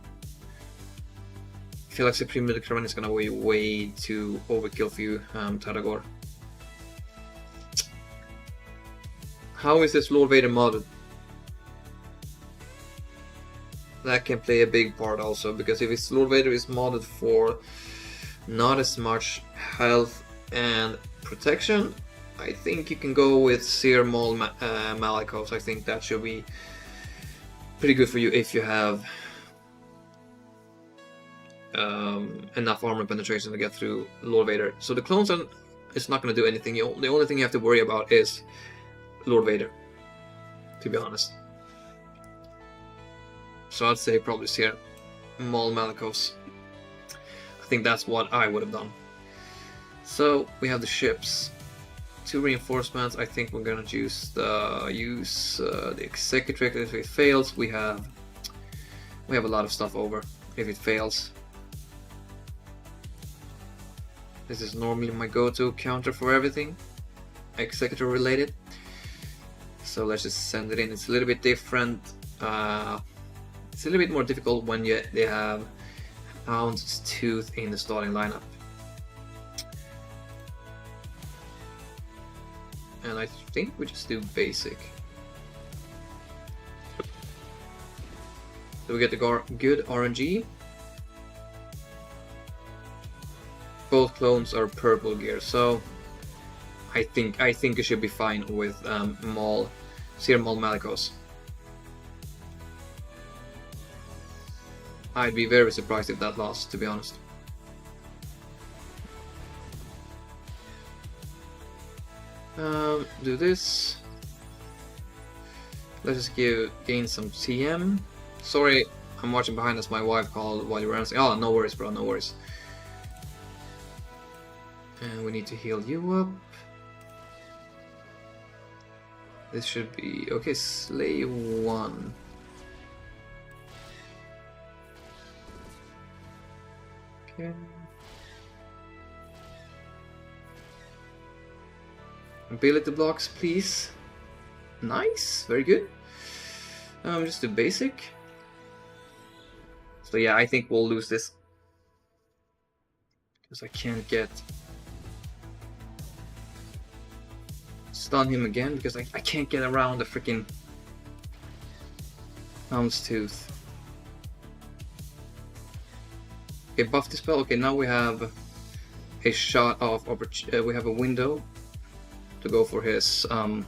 Speaker 1: feel like Supreme Military Run is gonna be way too overkill for you, Tadagor. How is this Lord Vader modded? That can play a big part also, because if it's Lord Vader is modded for not as much health and protection, I think you can go with Seer Maul Malicos. I think that should be pretty good for you if you have enough armor penetration to get through Lord Vader. So the clones it's not going to do anything. The only thing you have to worry about is Lord Vader, to be honest. So I'd say probably Seer Maul Malicos. I think that's what I would have done. So we have the ships. 2 reinforcements. I think we're gonna use the Executrix. If it fails, we have a lot of stuff over. If it fails, this is normally my go-to counter for everything Executor related. So let's just send it in. It's a little bit different. It's a little bit more difficult when they have Hound's Tooth in the starting lineup. And I think we just do basic. So we get the good RNG. Both clones are purple gear, so I think it should be fine with Seer Maul Malicos. I'd be very surprised if that lost, to be honest. Do this. Let's just gain some TM. Sorry, I'm watching behind us. My wife called while you were answering. Oh, no worries, bro. No worries. And we need to heal you up. This should be okay. Slay 1. Okay. Ability blocks, please. Nice, very good. Just do basic. So yeah, I think we'll lose this because I can't get stun him again because I can't get around the freaking Hound's Tooth. Okay, buff dispel. Okay, now we have a shot of we have a window to go for his let's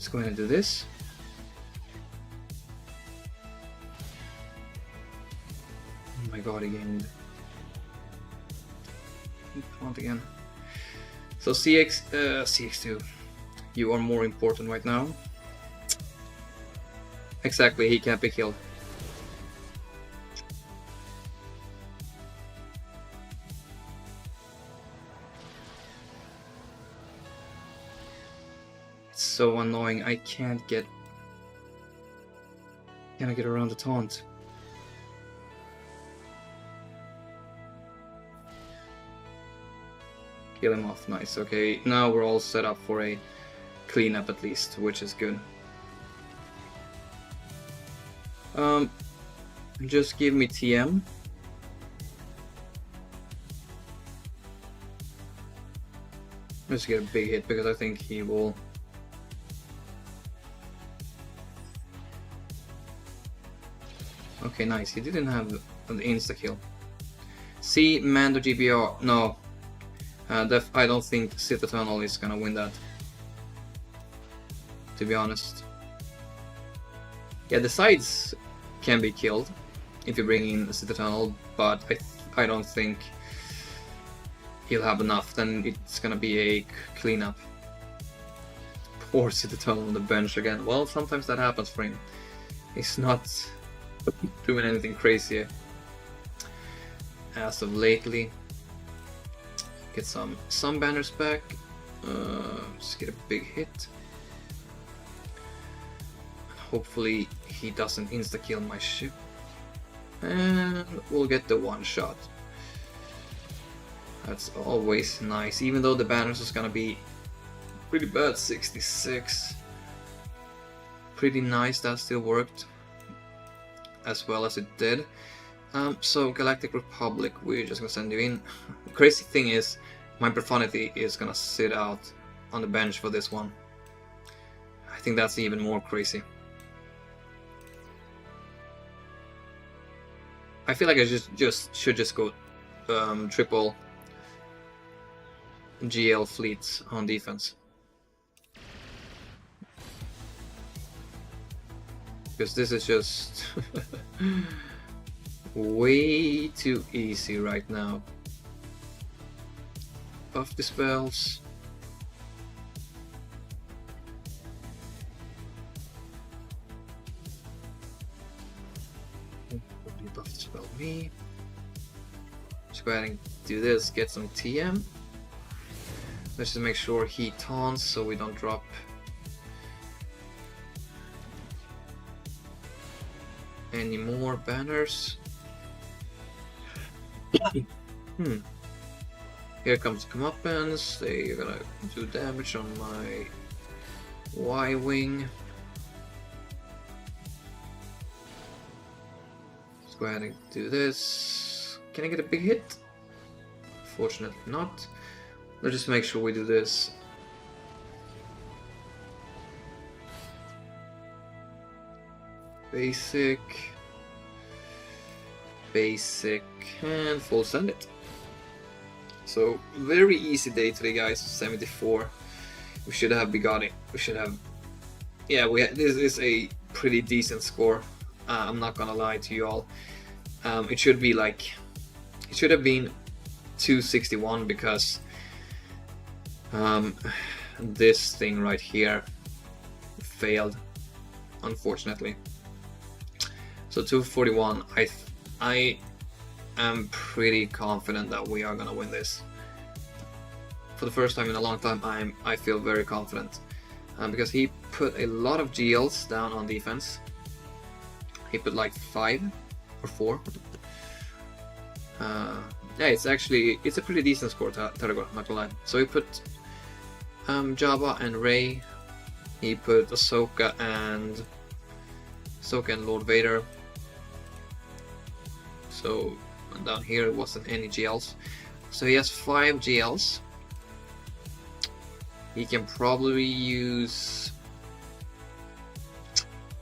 Speaker 1: go ahead and do this. Oh my god, he gained taunt again. So CX2, you are more important right now. Exactly, he can't be killed. So annoying. I can't get around the taunt. Kill him off. Nice. Okay, now we're all set up for a cleanup at least, which is good. Just give me TM. Let's get a big hit because I think he will. Okay, nice. He didn't have an insta-kill. See, Mando GBR. No. I don't think Sith Eternal is gonna win that. To be honest. Yeah, the sides can be killed if you bring in Sith Eternal, but I don't think he'll have enough. Then it's gonna be a cleanup. Poor Sith Eternal on the bench again. Well, sometimes that happens for him. He's not doing anything crazy as of lately. Get some banners back. Just get a big hit. hopefully he doesn't insta-kill my ship. And we'll get the one shot. That's always nice, even though the banners is gonna be pretty bad. 66. Pretty nice, that still worked as well as it did. So Galactic Republic, we're just gonna send you in. The crazy thing is, my Profanity is gonna sit out on the bench for this one. I think that's even more crazy. I feel like I should just go triple GL fleets on defense. Because this is just way too easy right now. Buff the spells. Buff the spell me. Just go ahead and do this, get some TM. Let's just make sure he taunts so we don't drop any more banners. Here comes Comeuppance. They're gonna do damage on my Y-Wing. Let's go ahead and do this. Can I get a big hit? Fortunately not. Let's just make sure we do this. Basic, and full send it. So very easy day today, guys. 74. We should have begun it. We should have. Yeah, this is a pretty decent score. I'm not gonna lie to you all. It should be like, it should have been 261 because this thing right here failed, unfortunately. So 241. I am pretty confident that we are gonna win this. For the first time in a long time, I feel very confident because he put a lot of GLs down on defense. He put like 5 or 4. Yeah, it's a pretty decent score, Targo, not gonna lie. So he put Jabba and Rey. He put Ahsoka and Lord Vader. So down here it wasn't any GLs. So he has 5 GLs. He can probably use.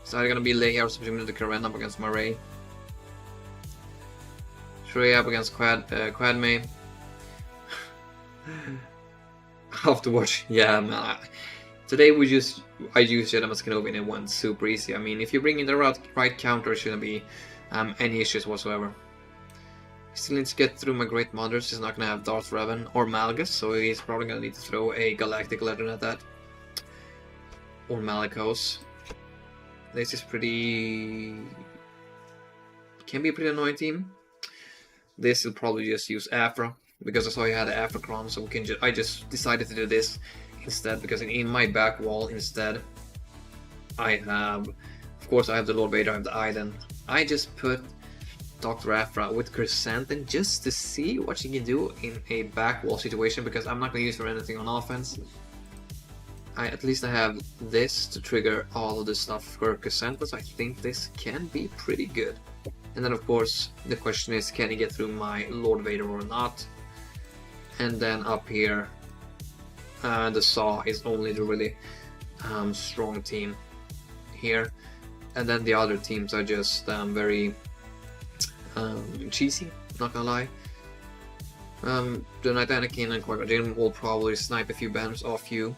Speaker 1: It's either gonna be Leia or something the Karen up against my Rey. Shrey up against Quadme. Afterwards, yeah, man. Today I used Jedi Kenobi and it went super easy. I mean, if you bring in the right counter, it shouldn't be any issues whatsoever. Still needs to get through my Great Mothers. He's not gonna have Darth Revan or Malgus, so he's probably gonna need to throw a Galactic Legend at that. Or Malicos. This is can be a pretty annoying team. This will probably just use Afra, because I saw he had Afracron, so I just decided to do this instead, because in my back wall instead I have, of course I have the Lord Vader, I have the Iden. I just put Dr. Afra with Chrysanthemum just to see what she can do in a back wall situation, because I'm not going to use her for anything on offense. At least I have this to trigger all of the stuff for Chrysanthemum, so I think this can be pretty good. And then of course the question is, can he get through my Lord Vader or not? And then up here the Saw is only the really strong team here, and then the other teams are just very cheesy, not gonna lie. The Knight Anakin and Qui-Gon Jinn will probably snipe a few banners off you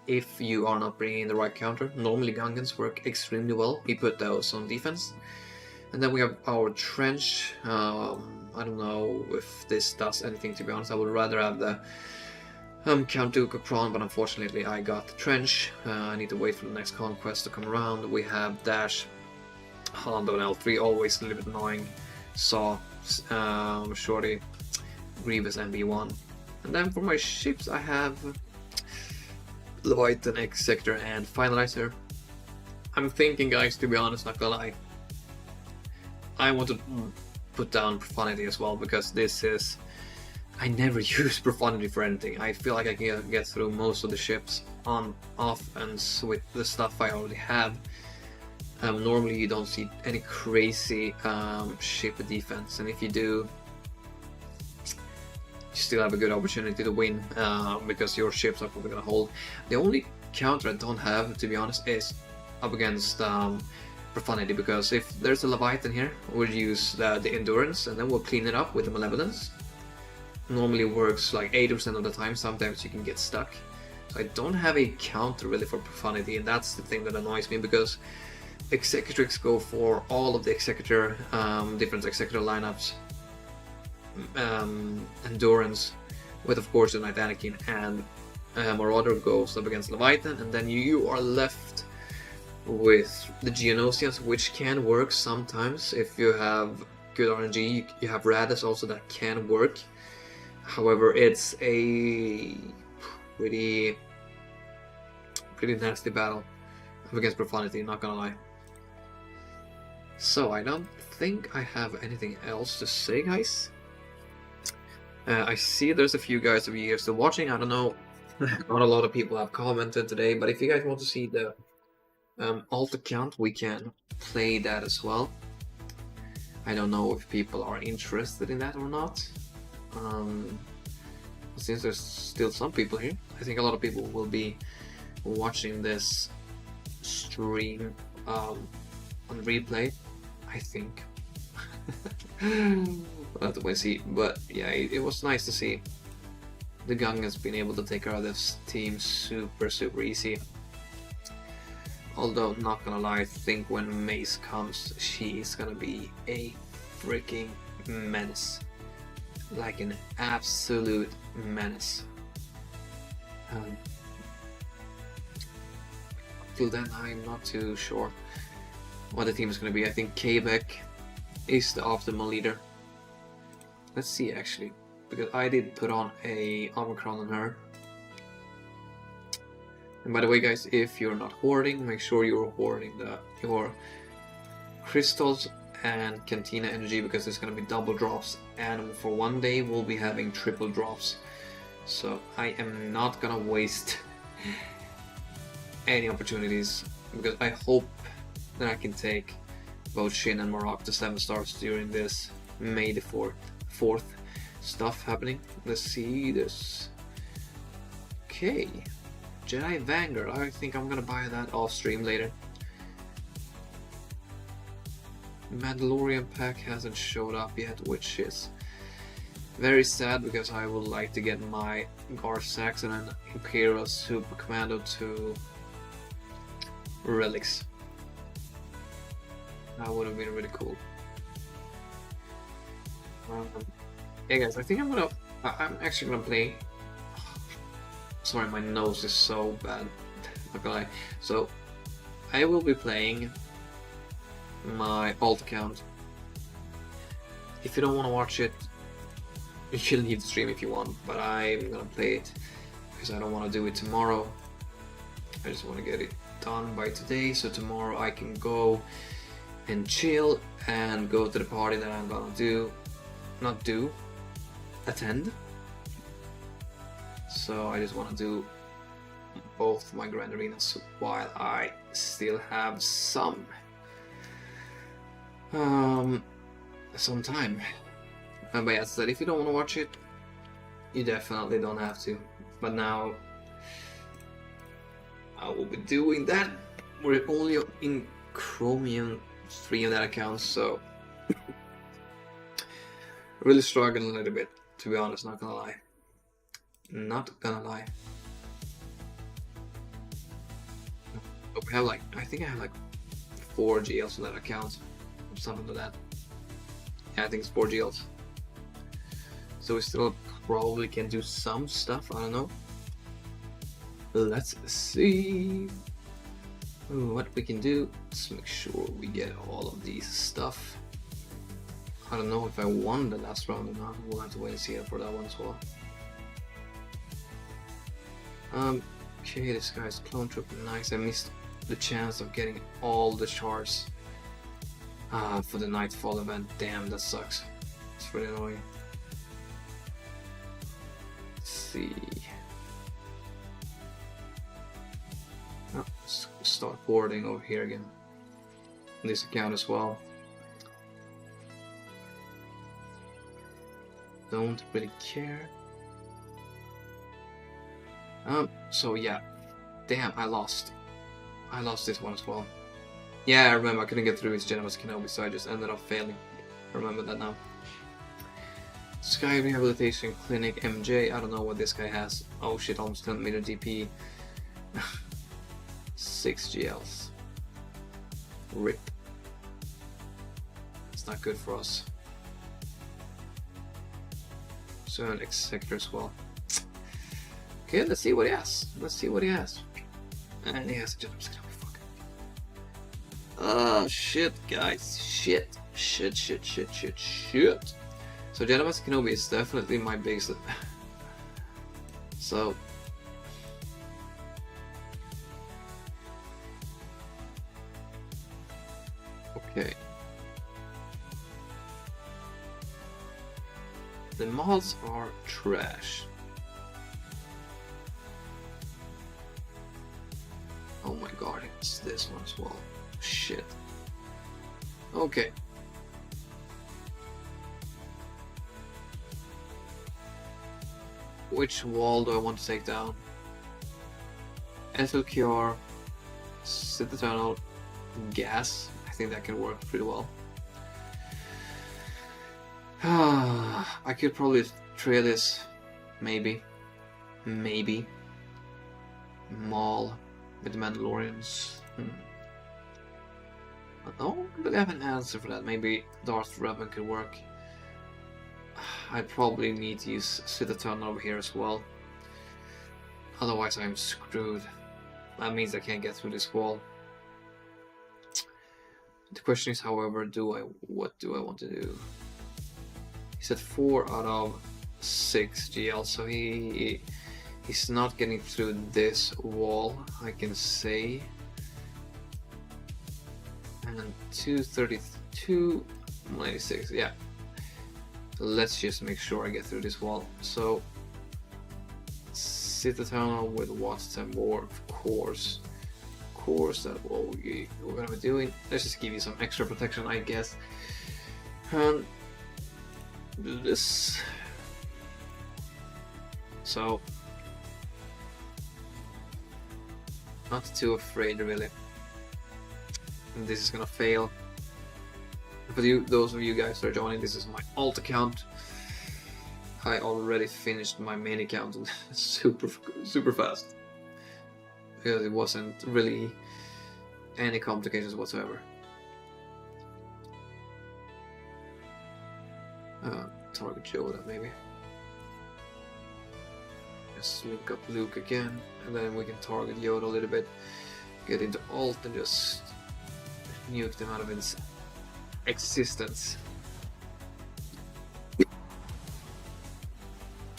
Speaker 1: if you are not bringing in the right counter. Normally Gungans work extremely well. We put those on defense. And then we have our Trench. I don't know if this does anything, to be honest. I would rather have the Count Dooku Prawn, but unfortunately I got the Trench. I need to wait for the next conquest to come around. We have Dash, Hondo and L3, always a little bit annoying. Saw, Shorty, Grievous and B1. And then for my ships I have Leviathan, X-Sector and Finalizer. I'm thinking, guys, to be honest, not gonna lie, I want to put down Profanity as well, because this is... I never use Profanity for anything. I feel like I can get through most of the ships on offense with the stuff I already have. Normally you don't see any crazy ship defense, and if you do, you still have a good opportunity to win, because your ships are probably gonna hold. The only counter I don't have, to be honest, is up against Profanity, because if there's a Leviathan here, we'll use the Endurance, and then we'll clean it up with the Malevolence. Normally works like 80% of the time, sometimes you can get stuck. So I don't have a counter really for Profanity, and that's the thing that annoys me, because Executrix go for all of the Executor, different Executor lineups, Endurance, with of course the Knight Anakin, and Marauder goes up against Leviathan, and then you are left with the Geonosians, which can work sometimes if you have good RNG. You have Radis also that can work. However, it's a pretty nasty battle up against Profanity, not gonna lie. So I don't think I have anything else to say, guys. I see there's a few guys of you still watching. I don't know, not a lot of people have commented today, but if you guys want to see the alt account, we can play that as well. I don't know if people are interested in that or not. Since there's still some people here, I think a lot of people will be watching this stream on replay, I think. We'll have to wait and see, but yeah, it was nice to see the Gung has been able to take care of this team super easy. Although, not gonna lie, I think when Mace comes, she's gonna be a freaking menace. Like an absolute menace. Till then, I'm not too sure what the team is gonna be. I think Kyber is the optimal leader. Let's see, actually, because I did put on a armor crown on her. And by the way, guys, if you're not hoarding, make sure you're hoarding your crystals and Cantina energy, because there's going to be double drops, and for one day we'll be having triple drops. So I am not going to waste any opportunities, because I hope that I can take both Shin and Morocco to 7 stars during this May the 4th stuff happening. Let's see this. Okay. Jedi Vanguard, I think I'm gonna buy that off stream later. Mandalorian pack hasn't showed up yet, which is very sad, because I would like to get my Gar Saxon and Imperial Super Commando to relics. That would have been really cool. Hey guys, I think I'm actually gonna play. Sorry, my nose is so bad. Not gonna lie. So I will be playing my alt account. If you don't want to watch it, you can leave the stream if you want, but I'm gonna play it because I don't want to do it tomorrow. I just want to get it done by today, so tomorrow I can go and chill and go to the party that I'm gonna attend. So I just want to do both my Grand Arenas while I still have some time. But yeah, as I said, if you don't want to watch it, you definitely don't have to. But now I will be doing that. We're only in Chromium 3 on that account, so really struggling a little bit, to be honest, not gonna lie. Not gonna lie. But we have like, I think I have like 4 GLs on that account, something like that. Yeah, I think it's 4 GLs. So we still probably can do some stuff, I don't know. Let's see what we can do. Let's make sure we get all of these stuff. I don't know if I won the last round or not. We'll have to wait and see for that one as well. Okay, this guy's clone trooper, nice. I missed the chance of getting all the shards for the Nightfall event. Damn, that sucks. It's really annoying. Let's see. Oh, let's start boarding over here again. This account as well. Don't really care. So yeah. Damn, I lost this one as well. Yeah, I remember I couldn't get through his Generous Kenobi, so I just ended up failing. I remember that now. Sky Rehabilitation Clinic MJ. I don't know what this guy has. Oh shit, almost 10 meter DP. 6 GLs. RIP. It's not good for us. So an Executor as well. Okay, let's see what he has. Let's see what he has. And he has a Generous Kenobi. Fuck. Oh shit, guys. Shit. So Generous Kenobi is definitely my biggest. So okay. The mods are trash. Oh my god, it's this one as well. Shit. Okay. Which wall do I want to take down? SWGoH, Sit the Tunnel, Gas. I think that can work pretty well. I could probably trail this. Maybe. Maul with the Mandalorians. I don't really have an answer for that. Maybe Darth Revan could work. I probably need to use Sit the Tunnel over here as well. Otherwise I'm screwed. That means I can't get through this wall. The question is, however, what do I want to do? He said 4 out of 6 GL, so he's not getting through this wall, I can say. And 232, 96, yeah. Let's just make sure I get through this wall. So Sit the Tunnel with Watts and more, of course. Of course, that's what we're gonna be doing. Let's just give you some extra protection, I guess. And do this. So not too afraid really. This is gonna fail. For those of you guys that are joining, this is my alt account. I already finished my main account super fast because it wasn't really any complications whatsoever. Target Yoda maybe. Just link up Luke again, and then we can target Yoda a little bit. Get into alt and just nuke them out of its existence.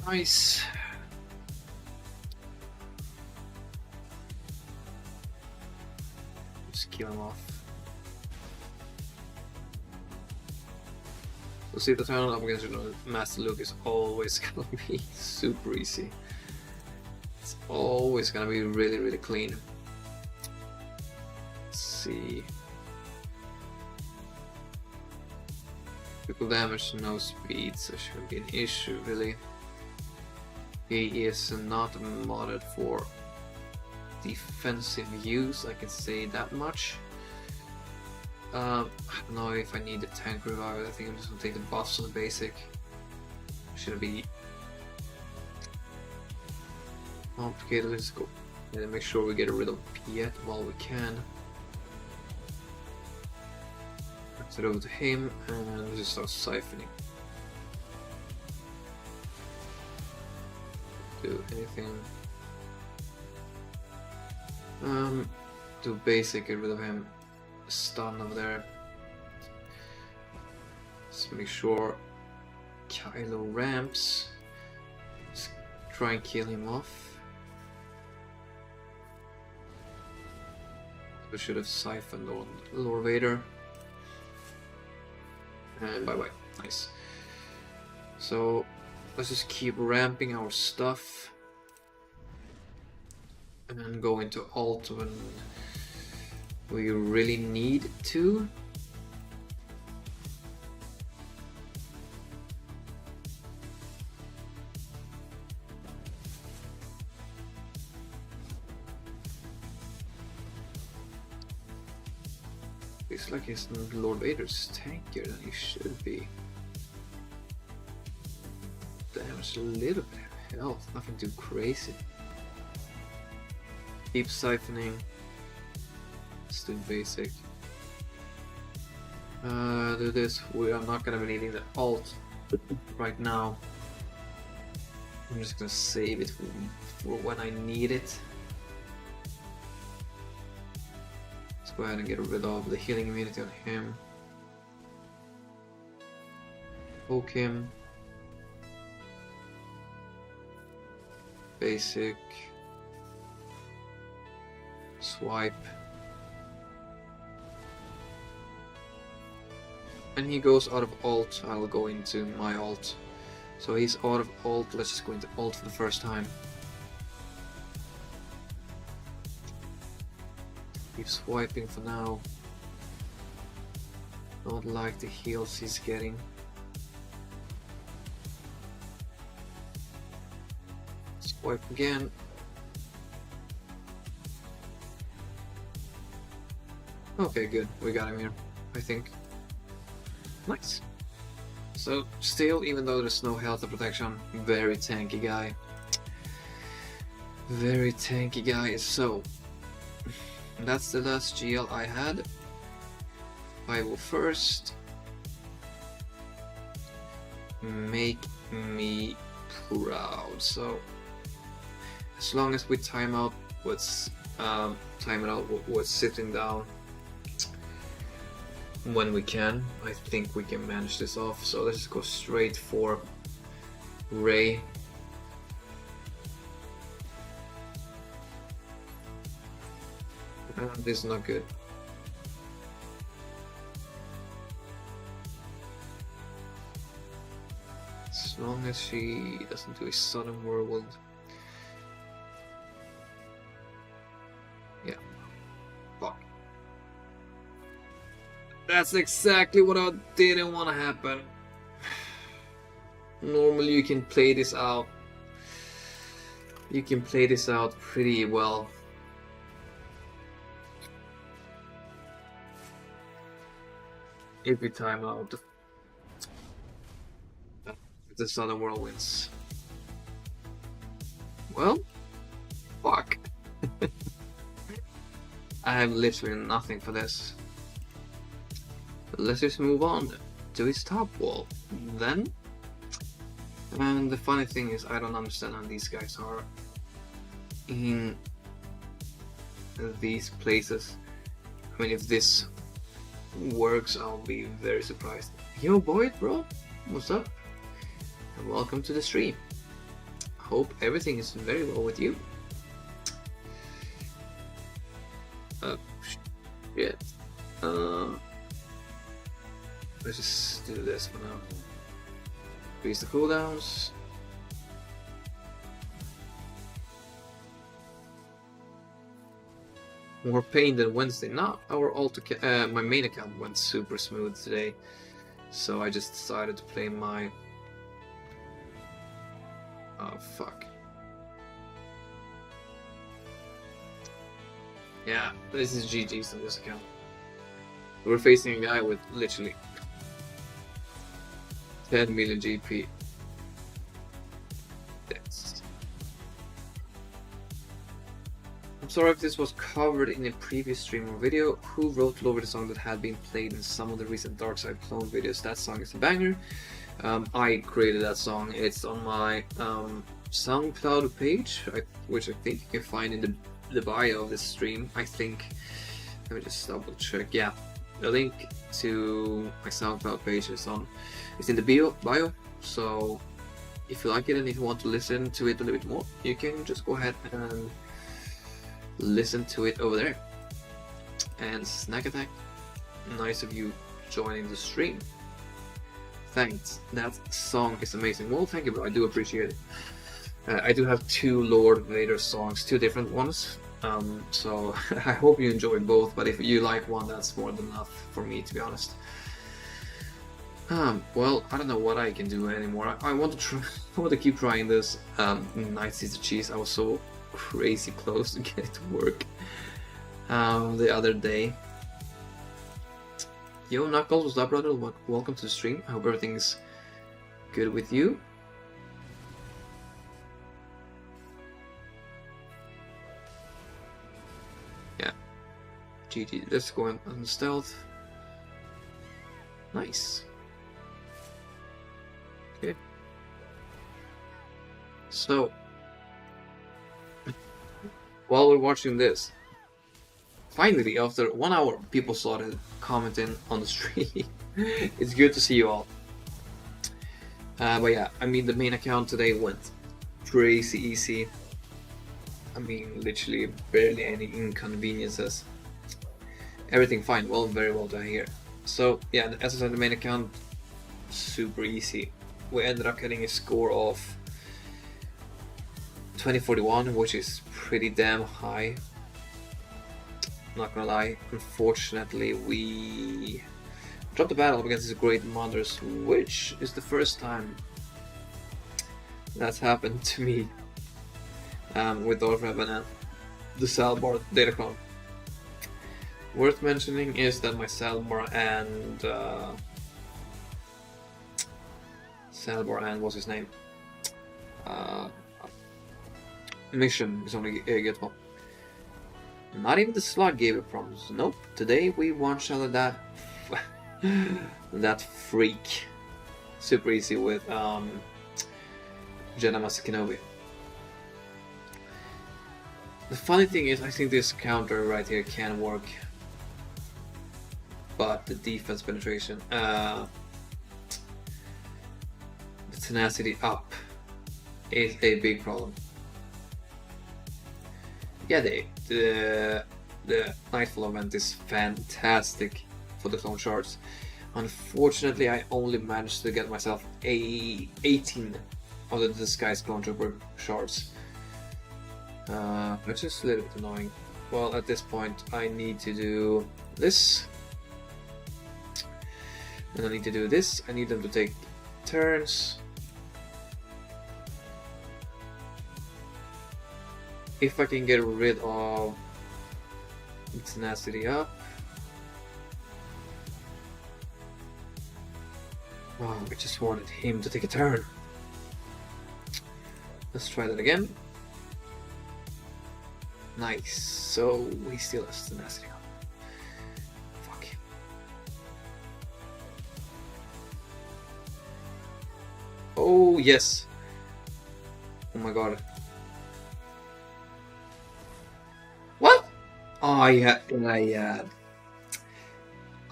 Speaker 1: Nice. Just kill him off. So see the tunnel up against Master Luke is always gonna be super easy. It's always gonna be really clean. Let's see. Critical damage, no speed, so shouldn't be an issue really. He is not modded for defensive use, I can say that much. I don't know if I need a tank revival. I think I'm just gonna take the buffs on the basic. Shouldn't be complicated. Let's go and make sure we get rid of Piet while we can. Let's head over to him and let's just start siphoning. Do anything. Do basic, get rid of him. Stun over there. Let's make sure Kylo ramps. Let's try and kill him off. We should have siphoned on Lord Vader. And bye bye. Nice. So let's just keep ramping our stuff. And go into alt when we really need to. Looks like he's Lord Vader's tankier than he should be. Damage a little bit of health, nothing too crazy. Keep siphoning. Still basic. Do this. We are not gonna be needing the alt right now. I'm just gonna save it for when I need it. Let's go ahead and get rid of the healing immunity on him. Poke him. Basic. Swipe. And he goes out of alt, I will go into my alt. So he's out of alt, let's just go into alt for the first time. Keep swiping for now. Don't like the heals he's getting. Swipe again. Okay, good. We got him here, I think. Nice. So, still, even though there's no health or protection, very tanky guy. Very tanky guy. So, that's the last GL I had. I will first make me proud. So, as long as we time out what's sitting down when we can, I think we can manage this off. So let's just go straight for Ray. This is not good. As long as she doesn't do a sudden whirlwind. Yeah. Fuck. That's exactly what I didn't want to happen. Normally you can play this out. You can play this out pretty well. If you time out the Southern Whirlwinds. Well, fuck. I have literally nothing for this. Let's just move on to his top wall then. And the funny thing is, I don't understand how these guys are in these places. I mean, if this works, I'll be very surprised. Yo, boy, bro, what's up? And welcome to the stream. Hope everything is very well with you. Shit. Let's just do this for now. Increase the cooldowns. More pain than Wednesday. Not our my main account went super smooth today, so I just decided to play my. Oh fuck. Yeah, this is GG's on this account. We're facing a guy with literally 10 million GP. That's... I'm sorry if this was covered in a previous stream or video. Who wrote over the song that had been played in some of the recent Darkside clone videos? That song is a banger. I created that song. It's on my SoundCloud page, which I think you can find in the bio of this stream. I think. Let me just double check. Yeah, the link to my SoundCloud page is in the bio. So if you like it and if you want to listen to it a little bit more, you can just go ahead and listen to it over there. And Snack Attack, nice of you joining the stream. Thanks, that song is amazing. Well, thank you, bro, I do appreciate it. I do have 2 Lord Vader songs, 2 different ones, so I hope you enjoy both, but if you like one, that's more than enough for me, to be honest. Well, I don't know what I can do anymore. I want to try, I want to keep trying this Night Caesar cheese. I was so crazy close to get it to work the other day. Yo, Knuckles, what's up, brother? Welcome to the stream. I hope everything's good with you. Yeah. GG, let's go on stealth. Nice. Okay. So, while we're watching this, finally, after 1 hour, people started commenting on the stream. It's good to see you all. But yeah, I mean, the main account today went crazy easy. I mean, literally barely any inconveniences. Everything fine. Well, very well done here. So yeah, as I said, the main account, super easy. We ended up getting a score of 2041, which is pretty damn high. Not gonna lie, unfortunately we dropped the battle against his great mothers, which is the first time that's happened to me with Orfreb and the Salbar Datacron. Worth mentioning is that my Salbar and what's his name? Mission is only get one. Not even the slug gave it problems. Nope. Today we one-shotted that that freak. Super easy with Jedi Master Kenobi. The funny thing is, I think this counter right here can work, but the defense penetration, the tenacity up, is a big problem. Yeah, the Nightfall event is fantastic for the clone shards. Unfortunately, I only managed to get myself 18 of the disguised clone trooper shards, which is a little bit annoying. Well, at this point, I need to do this, and I need to do this. I need them to take turns. If I can get rid of tenacity up. Wow, I just wanted him to take a turn. Let's try that again. Nice. So he still has tenacity up. Fuck. Oh yes. Oh my god. Oh yeah,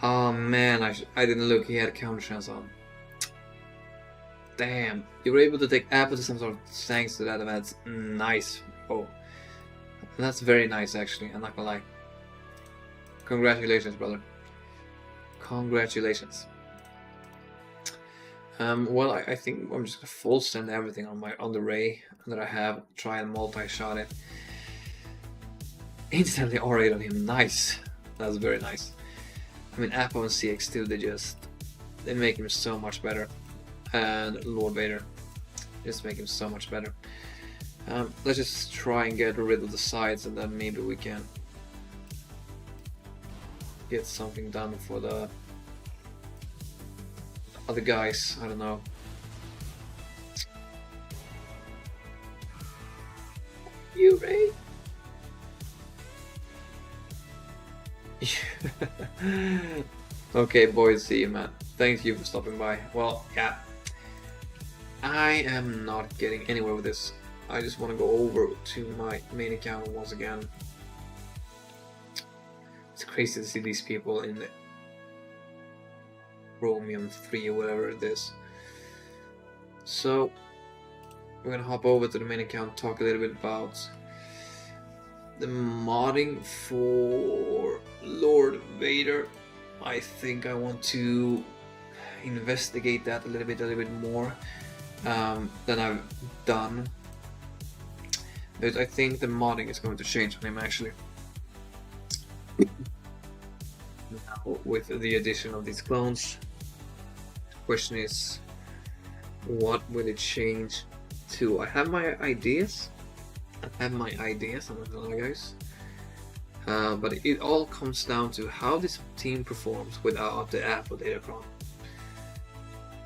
Speaker 1: oh man, I didn't look. He had counter chance on. Damn, you were able to take apple to some sort of thanks to that event. Nice. Oh, that's very nice actually. I'm not gonna lie. Congratulations, brother. Congratulations. Well, I think I'm just gonna full send everything on the ray that I have. Try and multi-shot it. Instantly R8 on him, nice. That's very nice. I mean, Apple and CX2, they make him so much better. And Lord Vader just make him so much better. Let's just try and get rid of the sides, and then maybe we can get something done for the other guys. I don't know. You, Ray? Okay, boys, see you, man. Thank you for stopping by. Well, yeah, I am not getting anywhere with this. I just want to go over to my main account once again. It's crazy to see these people in the Chromium 3 or whatever it is. So we're gonna hop over to the main account, talk a little bit about the modding for Lord Vader, I think I want to investigate that a little bit more than I've done. But I think the modding is going to change on him actually. Now, with the addition of these clones, the question is, what will it change to? I have my ideas. I'm not gonna lie, guys. But it all comes down to how this team performs without the Apple Datacron.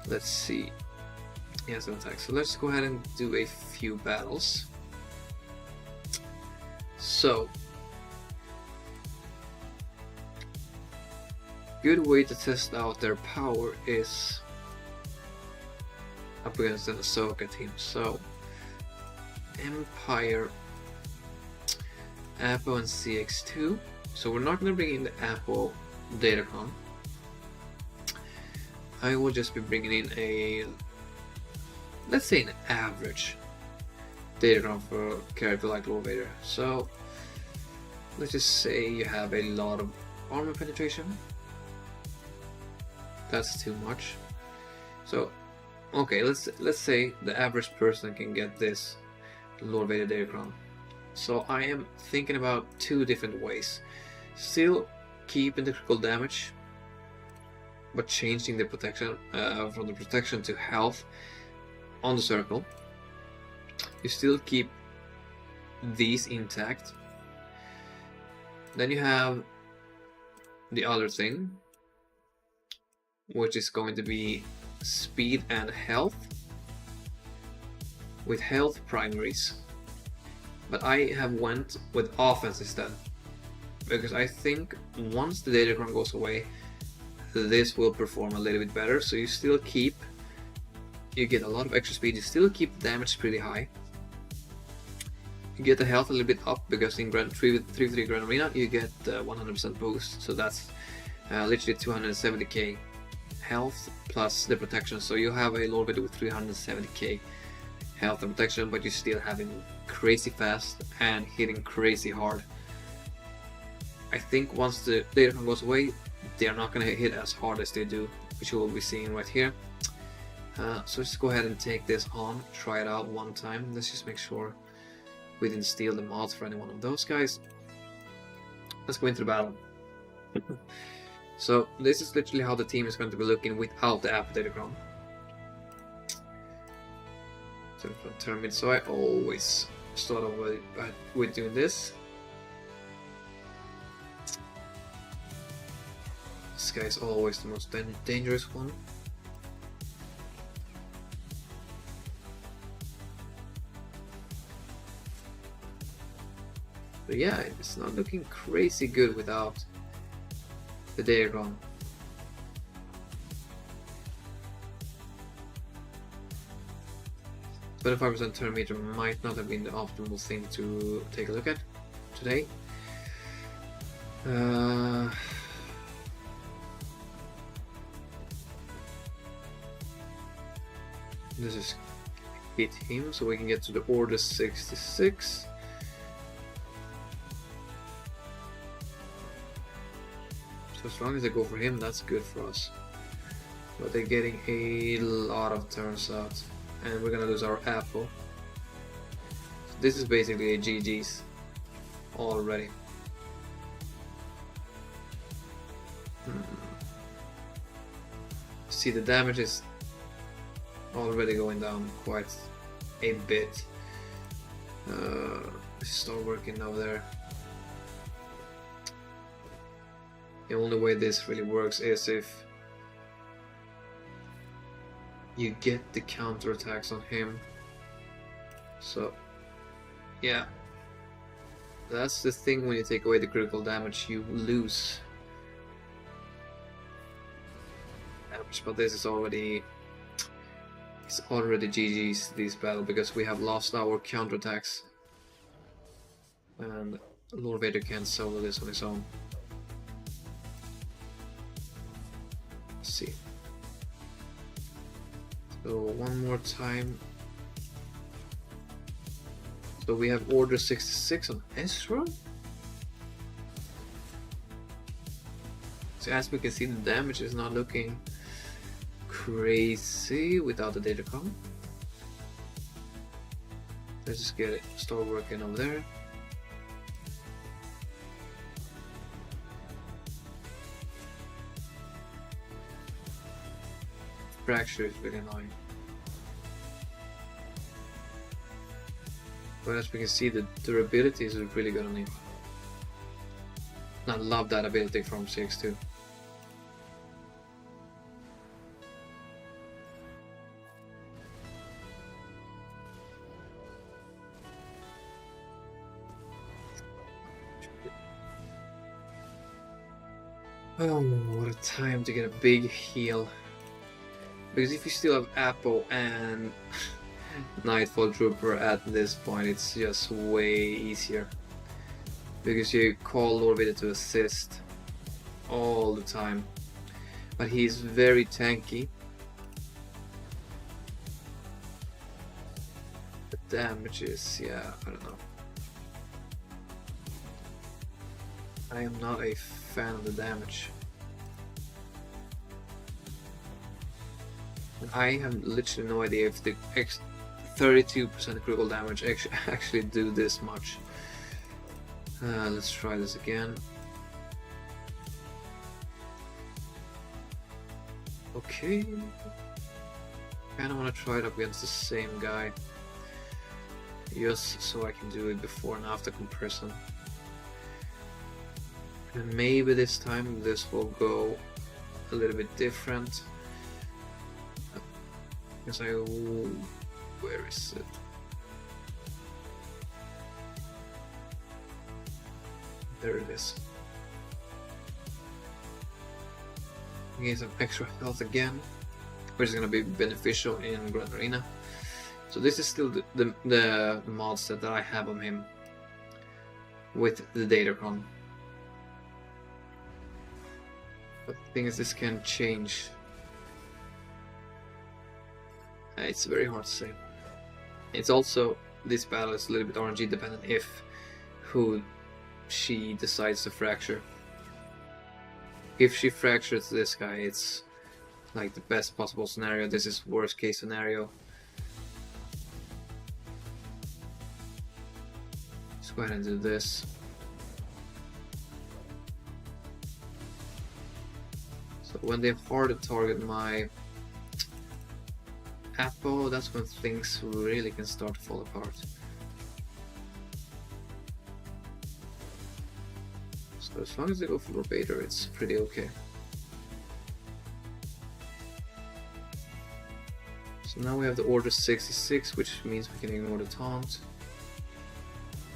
Speaker 1: Let's see. He has an attack. So let's go ahead and do a few battles. So, good way to test out their power is up against an Ahsoka team. So, Empire, Apple, and CX2. So we're not going to bring in the Apple Datacron. I will just be bringing in a, let's say, an average Datacron for a character like Lord Vader. So let's just say you have a lot of armor penetration. That's too much. So okay, let's say the average person can get this Lord Vader Datacron. So I am thinking about two different ways. Still keeping the critical damage, but changing the protection from the protection to health on the circle. You still keep these intact. Then you have the other thing, which is going to be speed and health, with health primaries. But I have went with offense instead, because I think once the Datacron goes away, this will perform a little bit better. So you still keep, you get a lot of extra speed, you still keep the damage pretty high. You get the health a little bit up, because in Grand 3v3 Grand Arena you get 100% boost, so that's literally 270k health plus the protection. So you have a Lord Vader with 370k health and protection, but you're still having crazy fast and hitting crazy hard. I think once the Datacron goes away, they are not going to hit as hard as they do, which you will be seeing right here. So let's go ahead and take this on, try it out one time. Let's just make sure we didn't steal the mods for any one of those guys. Let's go into the battle. So this is literally how the team is going to be looking without the Apple Datacron. So I always start off with doing this. This guy is always the most dangerous one. But yeah, it's not looking crazy good without the Datacron. 25% turn meter might not have been the optimal thing to take a look at today. This is hit him so we can get to the Order 66. So as long as they go for him, that's good for us. But they're getting a lot of turns out, and we're gonna lose our Apple. So this is basically a GG's already. See, the damage is already going down quite a bit. Let's start working over there. The only way this really works is if you get the counter attacks on him. So yeah, that's the thing, when you take away the critical damage you lose damage. But this is already, it's already GG's this battle, because we have lost our counter attacks and Lord Vader can't solo this on his own. Let's see. So one more time. So So we have order 66 on Ezra. So as we can see, the damage is not looking crazy without the datacom. Let's just get it, start working over there. Fracture is really annoying. But as we can see, the durability is really good on him. I love that ability from CX2. Oh, what a time to get a big heal. Because if you still have Apple and Nightfall Trooper at this point, it's just way easier. Because you call Lord Vader to assist all the time. But he's very tanky. The damage is, yeah, I don't know. I am not a fan of the damage. I have literally no idea if the 32% critical damage actually do this much. Let's try this again. Okay. Kinda wanna try it up against the same guy. Just so I can do it before and after comparison. And maybe this time this will go a little bit different. Because where is it? There it is. Gain some extra health again, which is going to be beneficial in Grand Arena. So this is still the mod set that I have on him with the Datacron. But the thing is, this can change. It's very hard to say. It's also, this battle is a little bit RNG dependent if who she decides to fracture. If she fractures this guy, it's like the best possible scenario. This is worst case scenario. Let's go ahead and do this. So when they hard target my Apple, that's when things really can start to fall apart. So as long as they go for Vader, it's pretty okay. So now we have the order 66, which means we can ignore the taunt.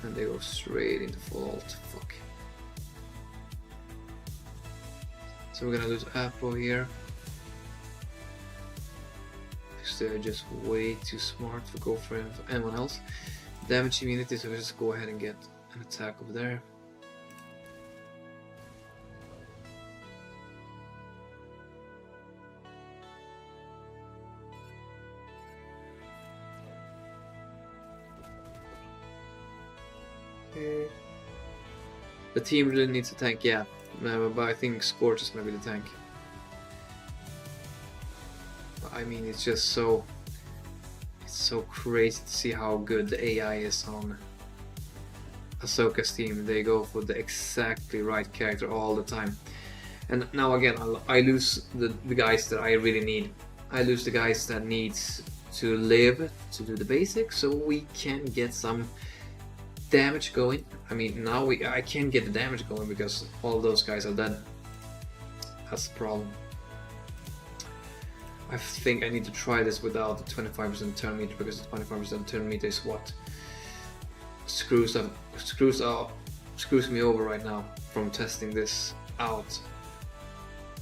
Speaker 1: And they go straight into full ult. Fuck. So we're gonna lose Apple here. They're just way too smart to go for anyone else. Damage immunity, so we just go ahead and get an attack over there. Okay. The team really needs a tank, yeah, but I think Scorch is gonna be the tank. I mean, it's just so crazy to see how good the AI is on Ahsoka's team. They go for the exactly right character all the time. And now again, I lose the guys that I really need. I lose the guys that needs to live to do the basics, so we can get some damage going. I mean, now I can't get the damage going because all those guys are dead. That's the problem. I think I need to try this without the 25% turn meter, because the 25% turn meter is what screws me over right now from testing this out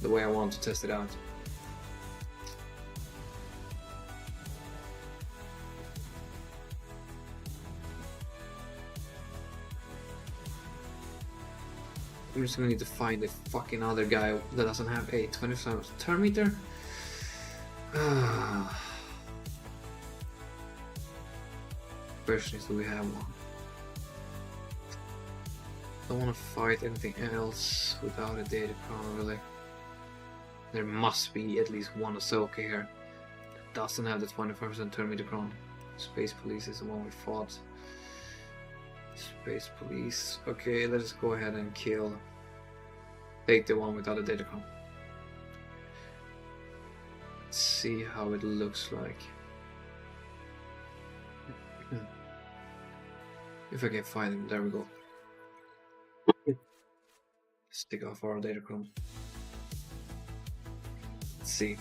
Speaker 1: the way I want to test it out. I'm just gonna need to find a fucking other guy that doesn't have a 25% turn meter. Question is, do we have one? Don't want to fight anything else without a datacron, really. There must be at least one Ahsoka here that doesn't have the 21st turn datacron. Space Police is the one we fought. Space Police. Okay, let's go ahead and take the one without a datacron. Let's see how it looks like. If I can find him, there we go. Let's take off our datacron. Let's see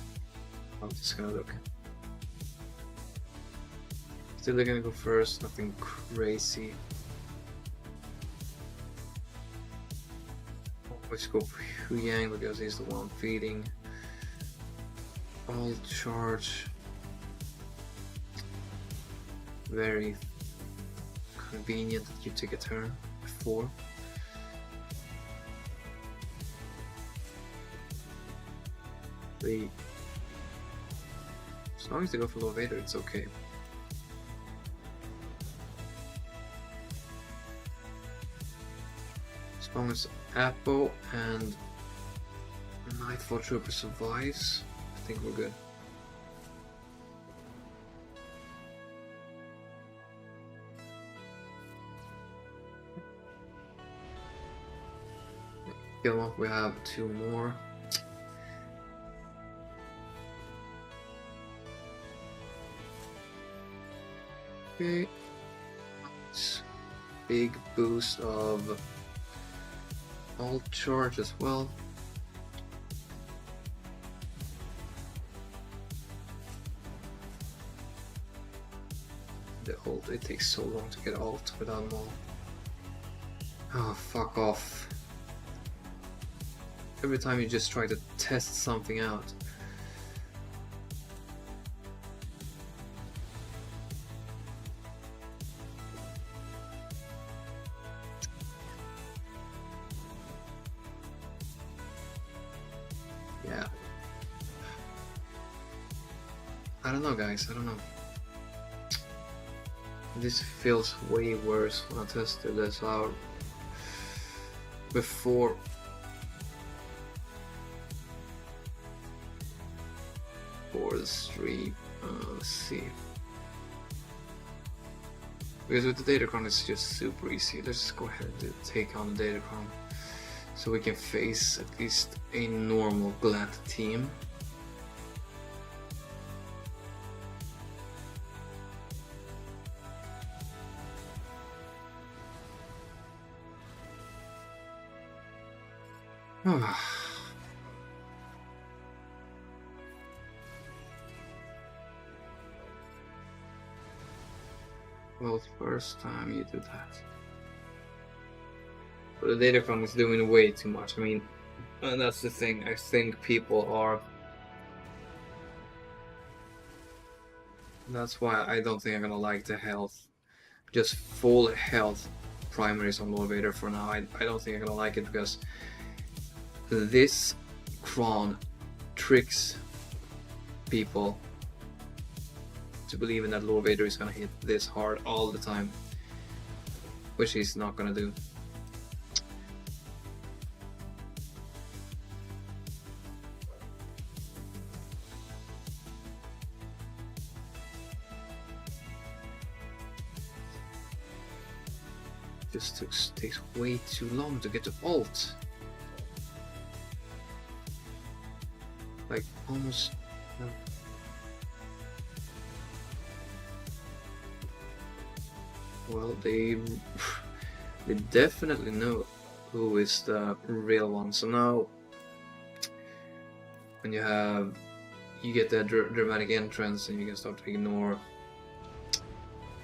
Speaker 1: how this is gonna look. Still gonna go first, nothing crazy. Always go for Hu Yang because he's the one feeding. All charge. Very convenient that you take a turn before. As long as they go for Lord Vader, it's okay. As long as Apple and Nightfall Trooper survives, I think we're good. Kill off, we have 2 more. Okay, big boost of alt charge as well. The ult, it takes so long to get alt without them all. Oh, fuck off. Every time you just try to test something out. Yeah. I don't know, guys, I don't know. This feels way worse when I tested this out before. For the stream, let's see. Because with the datacron it's just super easy. Let's just go ahead and take on the datacron so we can face at least a normal GLAT team. Well, first time you do that. But the datacron is doing way too much. I mean, and that's the thing. I think people are. That's why I don't think I'm gonna like the health. Just full health primaries on Lord Vader for now. I don't think I'm gonna like it because this Kron tricks people to believe in that Lord Vader is gonna hit this hard all the time, which he's not gonna do. Just takes way too long to get to ult. Like almost. No. Well, they definitely know who is the real one. So now, when you get that dramatic entrance, and you can start to ignore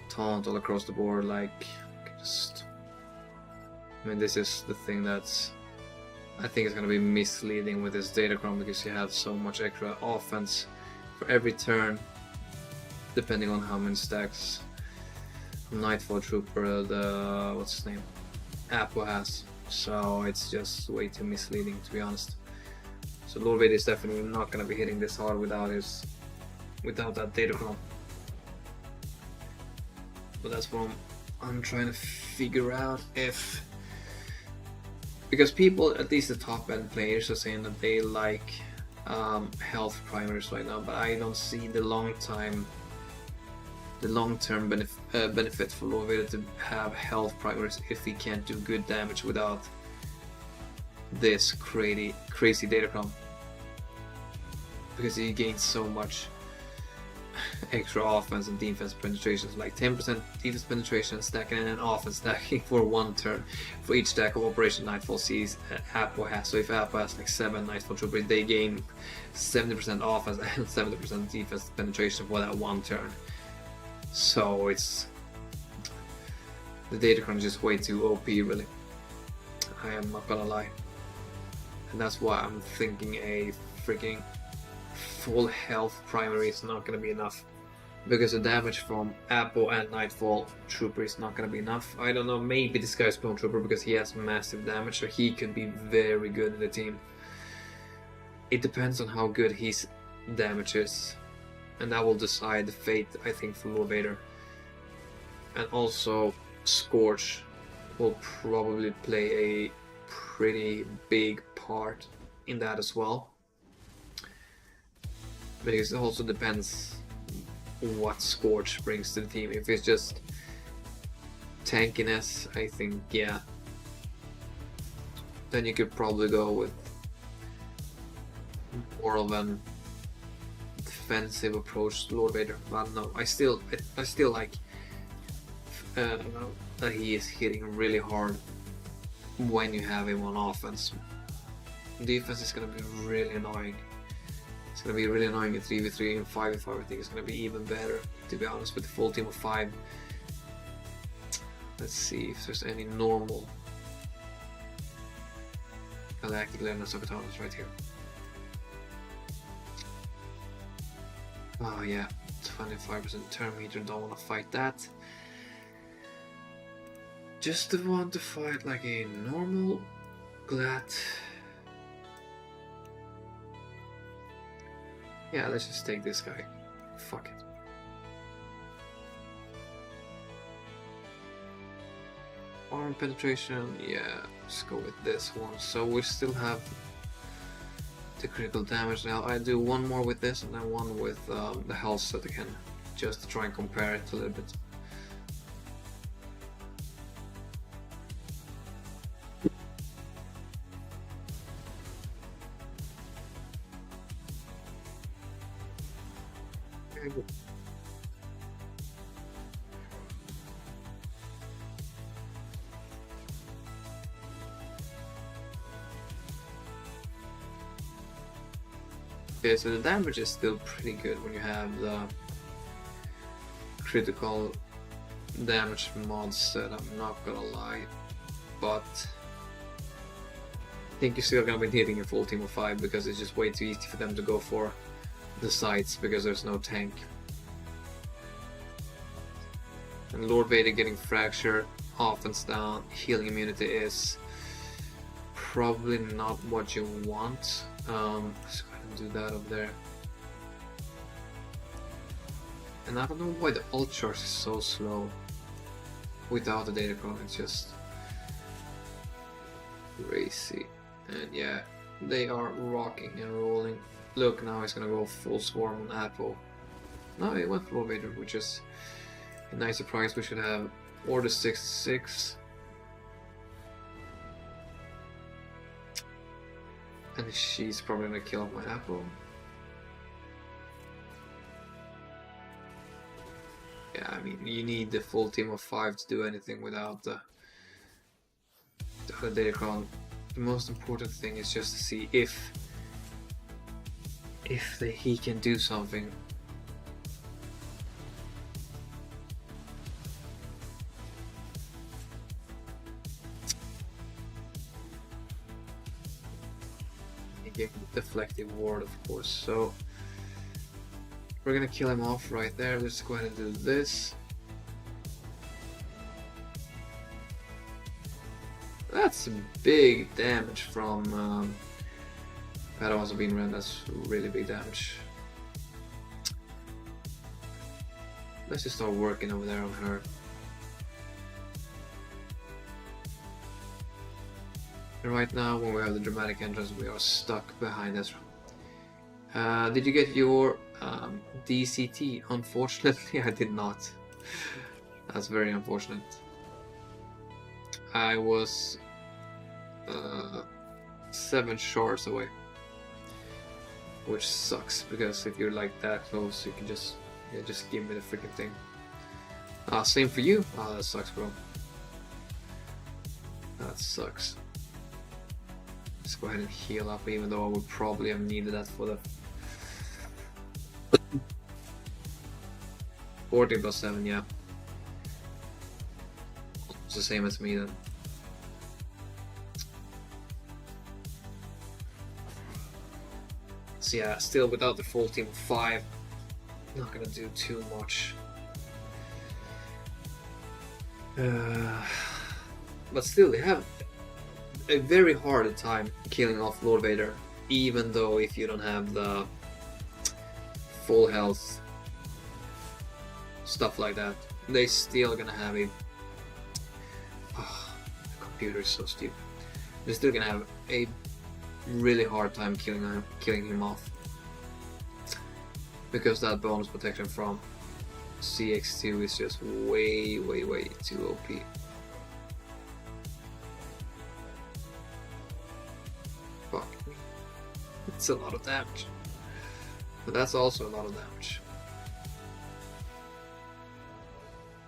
Speaker 1: taunt all across the board. Like, just, I mean, this is the thing that's I think is going to be misleading with this datacron because you have so much extra offense for every turn, depending on how many stacks Nightfall Trooper, the what's his name, Apo has. So it's just way too misleading, to be honest. So Lord Vader is definitely not going to be hitting this hard without that datacron. But that's what I'm trying to figure out, if because people, at least the top end players, are saying that they like health primaries right now, but I don't see the long-term benefit for Lord Vader to have health primaries if he can't do good damage without this crazy datacron, because he gains so much extra offense and defense penetrations, like 10% defense penetration stacking and an offense stacking for 1 turn for each stack of Operation Nightfall sees Apo has. So if Apo has like 7 Nightfall troopers, they gain 70% offense and 70% defense penetration for that 1 turn. So it's, the datacron is just way too OP, really. I am not gonna lie. And that's why I'm thinking a freaking full health primary is not going to be enough, because the damage from Apo and Nightfall Trooper is not going to be enough. I don't know, maybe this guy's Bone Trooper, because he has massive damage, so he could be very good in the team. It depends on how good his damage is, and that will decide the fate, I think, for Lord Vader. And also Scorch will probably play a pretty big part in that as well, because it also depends what Scorch brings to the team. If it's just tankiness, I think, yeah, then you could probably go with more of an defensive approach to Lord Vader. But I don't know, I still like that he is hitting really hard when you have him on offense. Defense is going to be really annoying. It's going to be really annoying in 3v3 and 5v5. I think it's going to be even better, to be honest, with the full team of 5. Let's see if there's any normal Galactic Legends of Autonomous right here. Oh yeah, 25% turn meter, don't want to fight that. Just want to fight like a normal Glat. Yeah, let's just take this guy. Fuck it. Arm penetration, yeah, let's go with this one. So we still have the critical damage now. I do one more with this and then one with the health set again, just to try and compare it a little bit. Okay, so the damage is still pretty good when you have the critical damage mod set, I'm not gonna lie, but I think you're still gonna be needing a full team of 5 because it's just way too easy for them to go for the sides because there's no tank. And Lord Vader getting fracture, offense down, healing immunity is probably not what you want. Let's go ahead and do that over there. And I don't know why the ult charge is so slow without the datacron, it's just crazy. And yeah, they are rocking and rolling. Look, now he's gonna go full swarm on Apple. No, he went for Lord Vader, which is a nice surprise. We should have Order 66. And she's probably gonna kill my Apple. Yeah, I mean, you need the full team of 5 to do anything without the datacron. The most important thing is just to see if he can do something. He gave deflective ward, of course, so we're gonna kill him off right there. Let's go ahead and do this. That's big damage from Padawans being ran. That's really big damage. Let's just start working over there on her. And right now, when we have the dramatic entrance, we are stuck behind this. Did you get your DCT? Unfortunately, I did not. That's very unfortunate. I was 7 shards away, which sucks because if you're like that close, you can just give me the freaking thing. Same for you. That sucks, bro. That sucks. Let's go ahead and heal up, even though I would probably have needed that for the 14 plus 7, yeah. It's the same as me then. So yeah, still without the full team of 5, not gonna do too much. But still, they have a very hard time killing off Lord Vader, even though if you don't have the full health, stuff like that, they still gonna have a... the computer is so stupid. They're still gonna have a really hard time killing him off, because that bonus protection from CX2 is just way too OP. Fuck. It's a lot of damage. But that's also a lot of damage.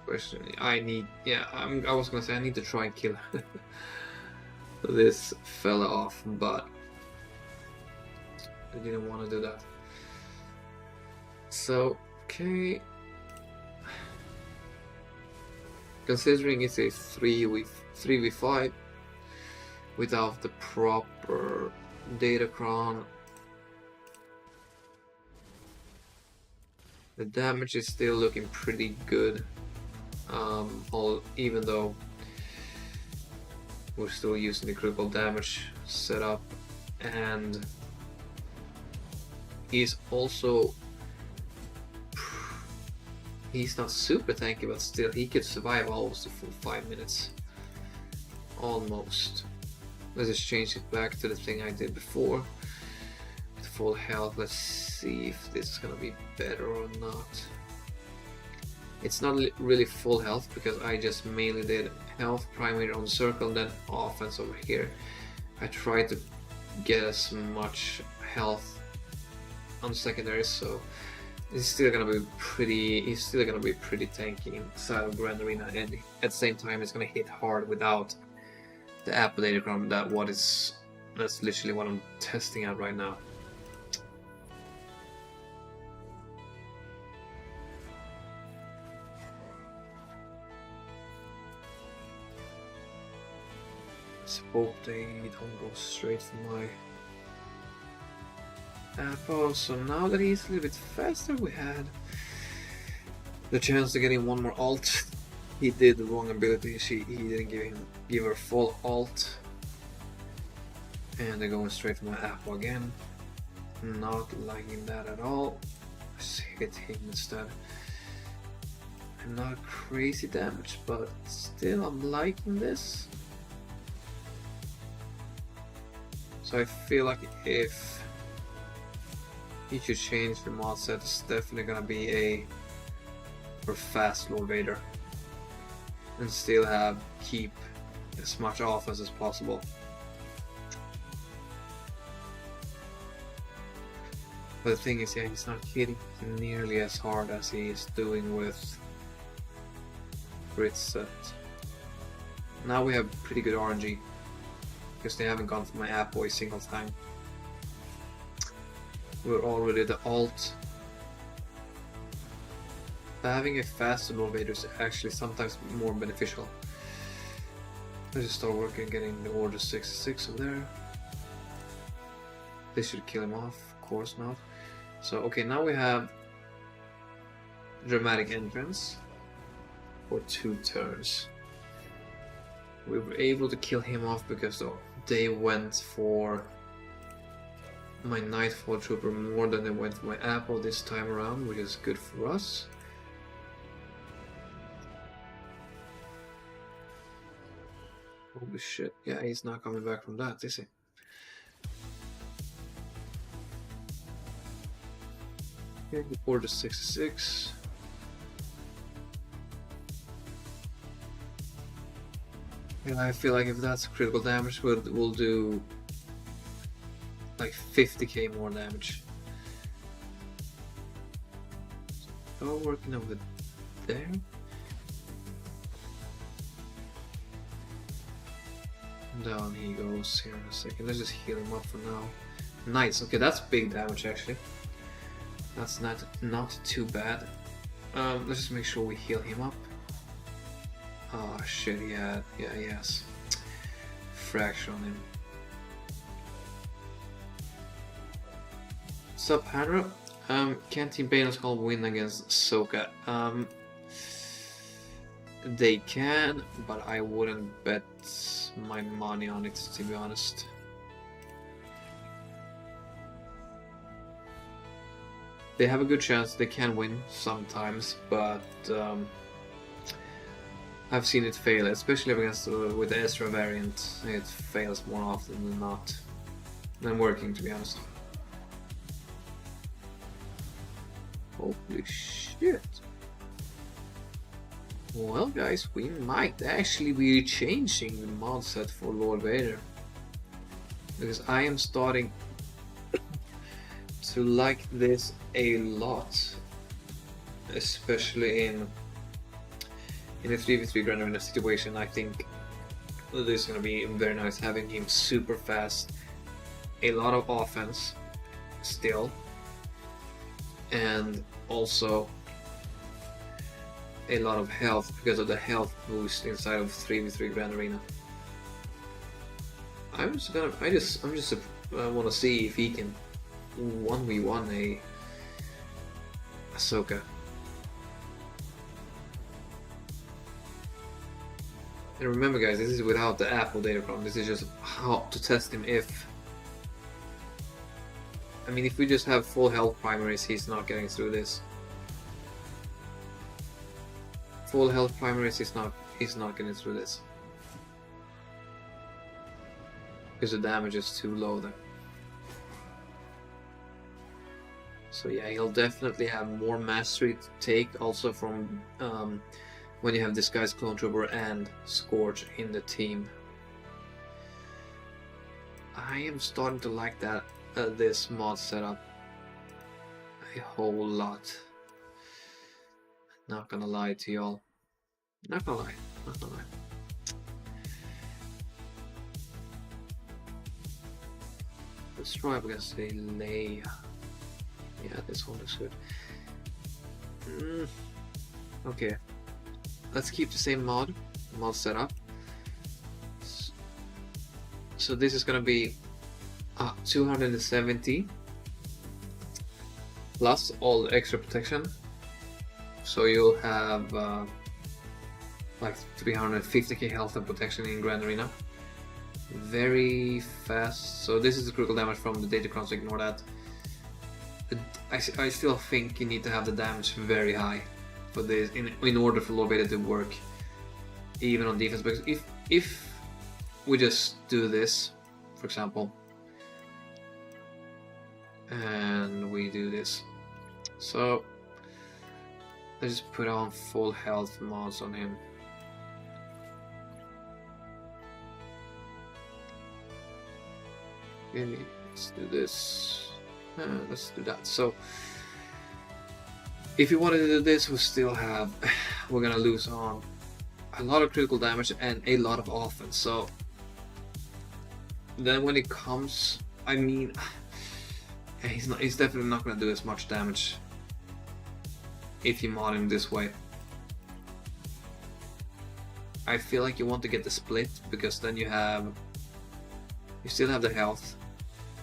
Speaker 1: Question, I was gonna say I need to try and kill this fella off, but I didn't want to do that. So, okay. Considering it's a 3v5 without the proper datacron, the damage is still looking pretty good. Even though we're still using the critical damage setup, and he's not super tanky, but still he could survive almost a full 5 minutes. Almost. Let's just change it back to the thing I did before with full health. Let's see if this is gonna be better or not. It's not really full health because I just mainly did health primary on circle and then offense over here. I tried to get as much health on secondary, so he's still gonna be pretty tanky inside of Grand Arena, and at the same time it's gonna hit hard without the Apple Datacron. That's literally what I'm testing out right now. Let's hope they don't go straight for my Apple. So now that he's a little bit faster, we had the chance to get him one more alt. He did the wrong ability. He didn't give her full alt, and they're going straight for my Apple again. Not liking that at all. Let's hit him instead. And not crazy damage, but still I'm liking this. So I feel like if he should change the mod set, it's definitely gonna be for fast Lord Vader, and still keep as much offense as possible. But the thing is, yeah, he's not hitting nearly as hard as he is doing with Brit set. Now we have pretty good RNG, because they haven't gone for my Apple a single time. We're already the alt. Having a faster Lord Vader is actually sometimes more beneficial. Let's just start working, getting the order 66 over there. This should kill him off, of course not. So okay, now we have dramatic entrance for 2 turns. We were able to kill him off because they went for my Nightfall Trooper more than they went for my Apple this time around, which is good for us. Holy shit. Yeah, he's not coming back from that, is he? Okay, he poured a 66. Yeah, I feel like if that's critical damage, we'll do like 50k more damage. So working over there. Down he goes here in a second. Let's just heal him up for now. Nice. Okay, that's big damage actually. That's not too bad. Let's just make sure we heal him up. Oh shit, yeah, he has fracture on him. Sup, Hanra? Can Team Banos Hall win against Soka? They can, but I wouldn't bet my money on it, to be honest. They have a good chance, they can win sometimes, but I've seen it fail, especially against with the Ezra variant. It fails more often than not. Than working, to be honest. Holy shit. Well guys, we might actually be changing the mod set for Lord Vader. Because I am starting to like this a lot. Especially in a 3v3 Grand Arena situation. I think this is going to be very nice, having him super fast, a lot of offense still, and also a lot of health because of the health boost inside of 3v3 Grand Arena. I just want to see if he can 1v1 a Ahsoka. And remember guys, this is without the Apple Datacron, this is just how to test him if... I mean, if we just have full health primaries, he's not getting through this. Full health primaries, he's not getting through this. Because the damage is too low there. So yeah, he'll definitely have more mastery to take also from when you have Disguised Clone Trooper and Scourge in the team. I am starting to like that this mod setup a whole lot. Not gonna lie to y'all. Not gonna lie. Let's try against a Leia. Yeah, this one looks good. Okay. Let's keep the same mod setup. So this is gonna be 270 plus all the extra protection. So you'll have like 350k health and protection in Grand Arena. Very fast. So this is the critical damage from the Datacron, so ignore that. I still think you need to have the damage very high for this in order for Lord Vader to work, even on defense. Because if we just do this, for example, and we do this, so let's just put on full health mods on him. Okay, let's do this. Let's do that. So if you wanted to do this, we're gonna lose on a lot of critical damage and a lot of offense. So then when it comes, I mean, he's definitely not gonna do as much damage if you mod him this way. I feel like you want to get the split, because then you still have the health,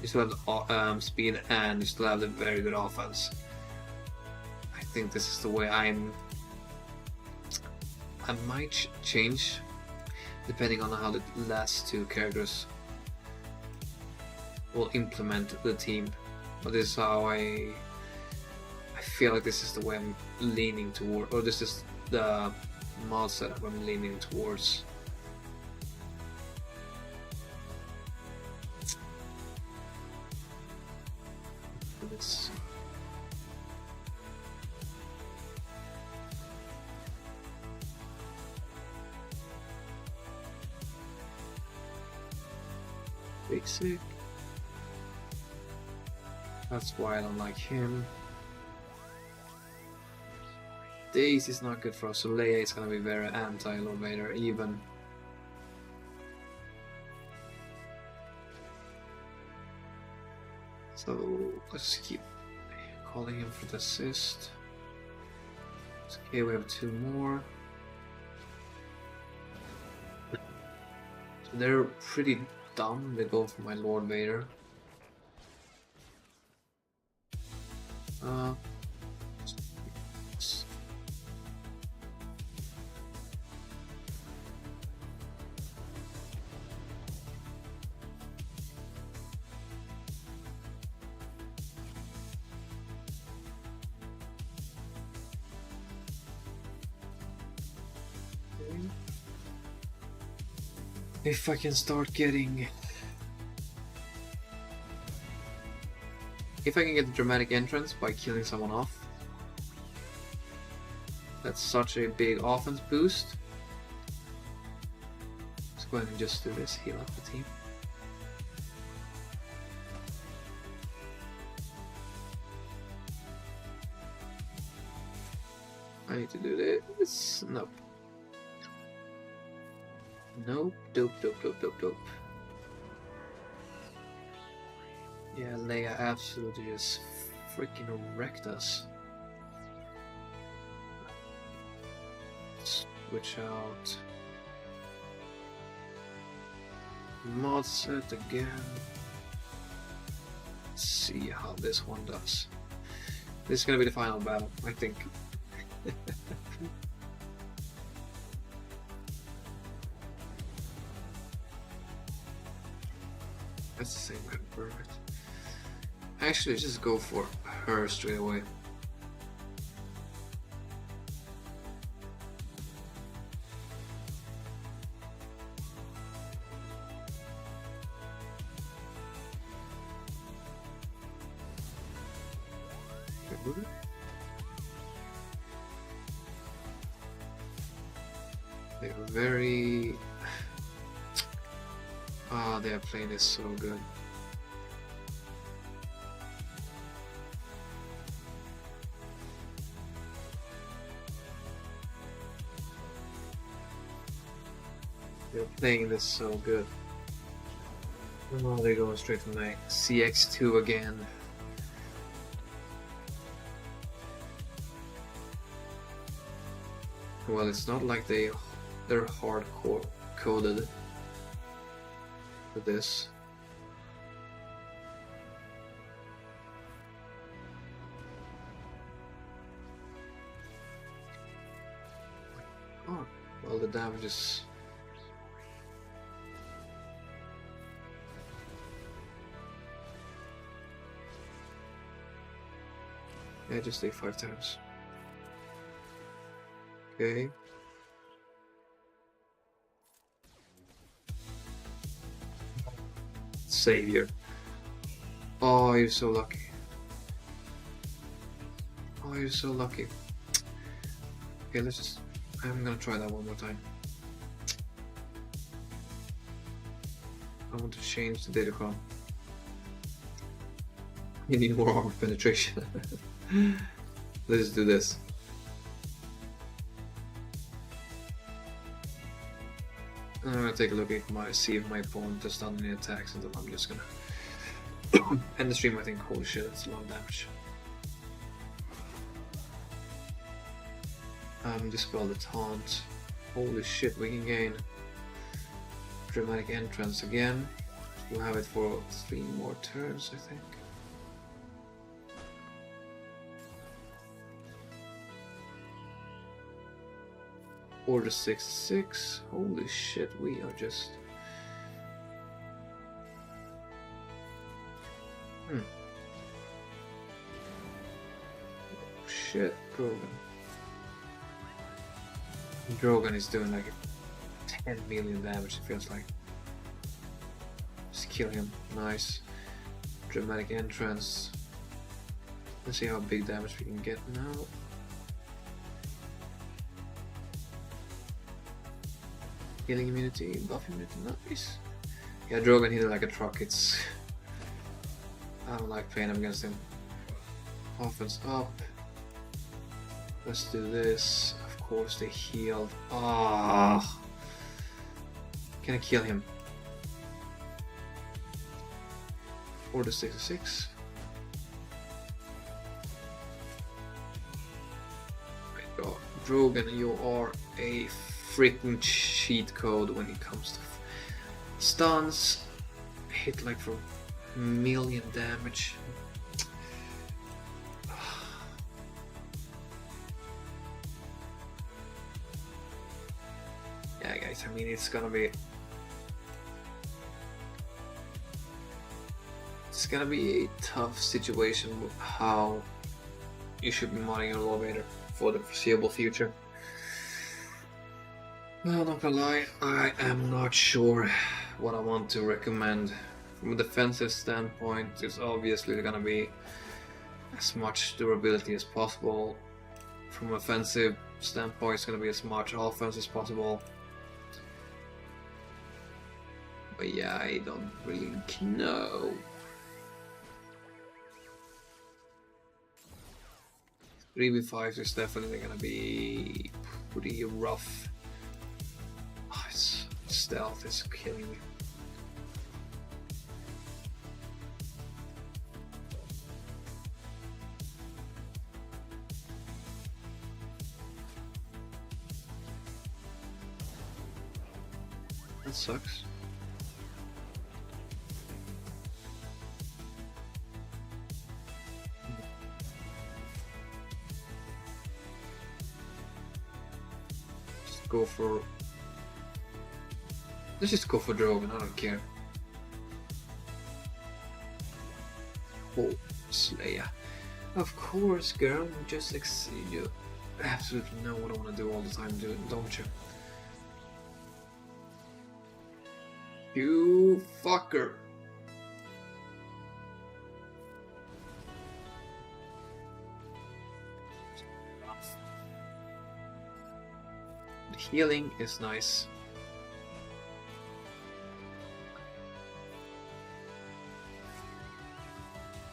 Speaker 1: you still have the speed, and you still have the very good offense. I think this is the way I might change depending on how the last two characters will implement the team. But this is how I feel like this is the way I'm leaning toward, or this is the mod setup I'm leaning towards. this. Basic. That's why I don't like him. Daze is not good for us, so Leia is gonna be very anti-Lord Vader even. So let's keep calling him for the assist. Okay, we have 2 more. So they're pretty dumb, they go for my Lord Vader. If I can start getting... If I can get the dramatic entrance by killing someone off, that's such a big offense boost. Let's go ahead and just do this, heal up the team. I need to do this. Nope. Nope. Dope. Yeah, Leia absolutely just freaking wrecked us. Switch out. Mod set again. Let's see how this one does. This is gonna be the final battle, I think. That's the same kind of perfect. Actually, just go for her straight away. They're very... they are playing this so good. They're playing this so good. Oh, they're going straight for my CX2 again. Well, it's not like they're hardcore coded for this. Oh, well, the damage is... Yeah, just stay 5 times. Okay. Savior. Oh, you're so lucky. Oh, you're so lucky. Okay, let's just... I'm gonna try that one more time. I want to change the datacom. You need more armor penetration. Let's do this. I'm gonna take a look at see if my opponent has done any attacks, and then I'm just gonna end the stream. I think, holy shit, that's a lot of damage. Dispel the taunt. Holy shit, we can gain dramatic entrance again. We'll have it for 3 more turns, I think. Order 66. Holy shit, we are just... Oh, shit, Drogon is doing like 10 million damage, it feels like. Just kill him. Nice. Dramatic entrance. Let's see how big damage we can get now. Healing immunity, buff immunity, nice. Yeah, Drogon hit it like a truck. I don't like playing against him. Offense up. Let's do this. Of course, they healed. Ah, can I kill him? 4 to 66. Drogon, you are a freaking cheat code when it comes to stuns. Hit like for a million damage. Yeah, guys, I mean, it's gonna be a tough situation with how you should be modding your elevator for the foreseeable future. Well, not gonna lie, I am not sure what I want to recommend. From a defensive standpoint, it's obviously gonna be as much durability as possible. From an offensive standpoint, it's gonna be as much offense as possible. But yeah, I don't really know. 3v5 is definitely gonna be pretty rough. Oh, stealth is killing me. That sucks. Let's just go for Drogon, I don't care. Oh, Slayer. Of course, girl, you absolutely know what I want to do all the time, don't you? You fucker. The healing is nice.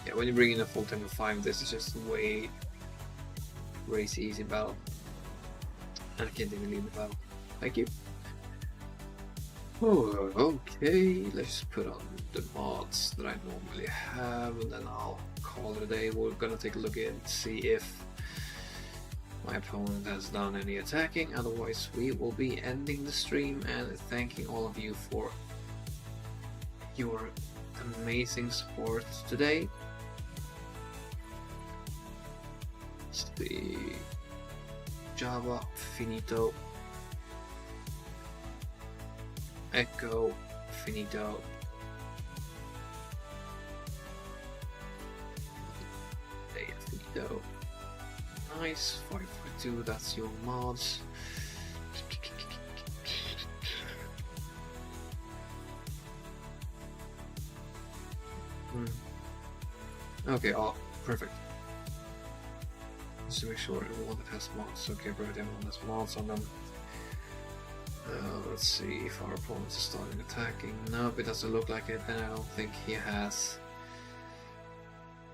Speaker 1: Yeah, when you bring in a full team of 5, this is just way race easy battle. And I can't even lead the battle. Thank you. Oh, okay, let's put on the mods that I normally have, and then I'll call it a day. We're gonna take a look at and see if my opponent has done any attacking. Otherwise, we will be ending the stream and thanking all of you for your amazing support today. Let's see. Java, finito. Echo, finito. Hey, finito. Nice, 542, that's your mods. Okay, oh, perfect. Just to make sure everyone that has mods, okay, but everyone has mods on them. Let's see if our opponent is starting attacking. Nope, it doesn't look like it, and I don't think he has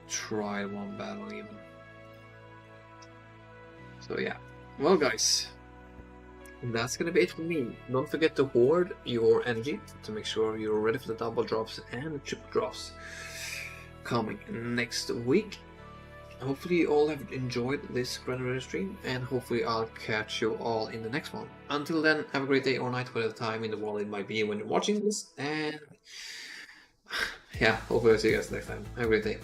Speaker 1: tried one battle even. So yeah, well guys, that's gonna be it for me. Don't forget to hoard your energy to make sure you're ready for the double drops and the triple drops coming next week. Hopefully you all have enjoyed this Granary stream, and hopefully I'll catch you all in the next one. Until then, have a great day or night, whatever time in the world it might be when you're watching this, and yeah, hopefully I'll see you guys next time. Have a great day.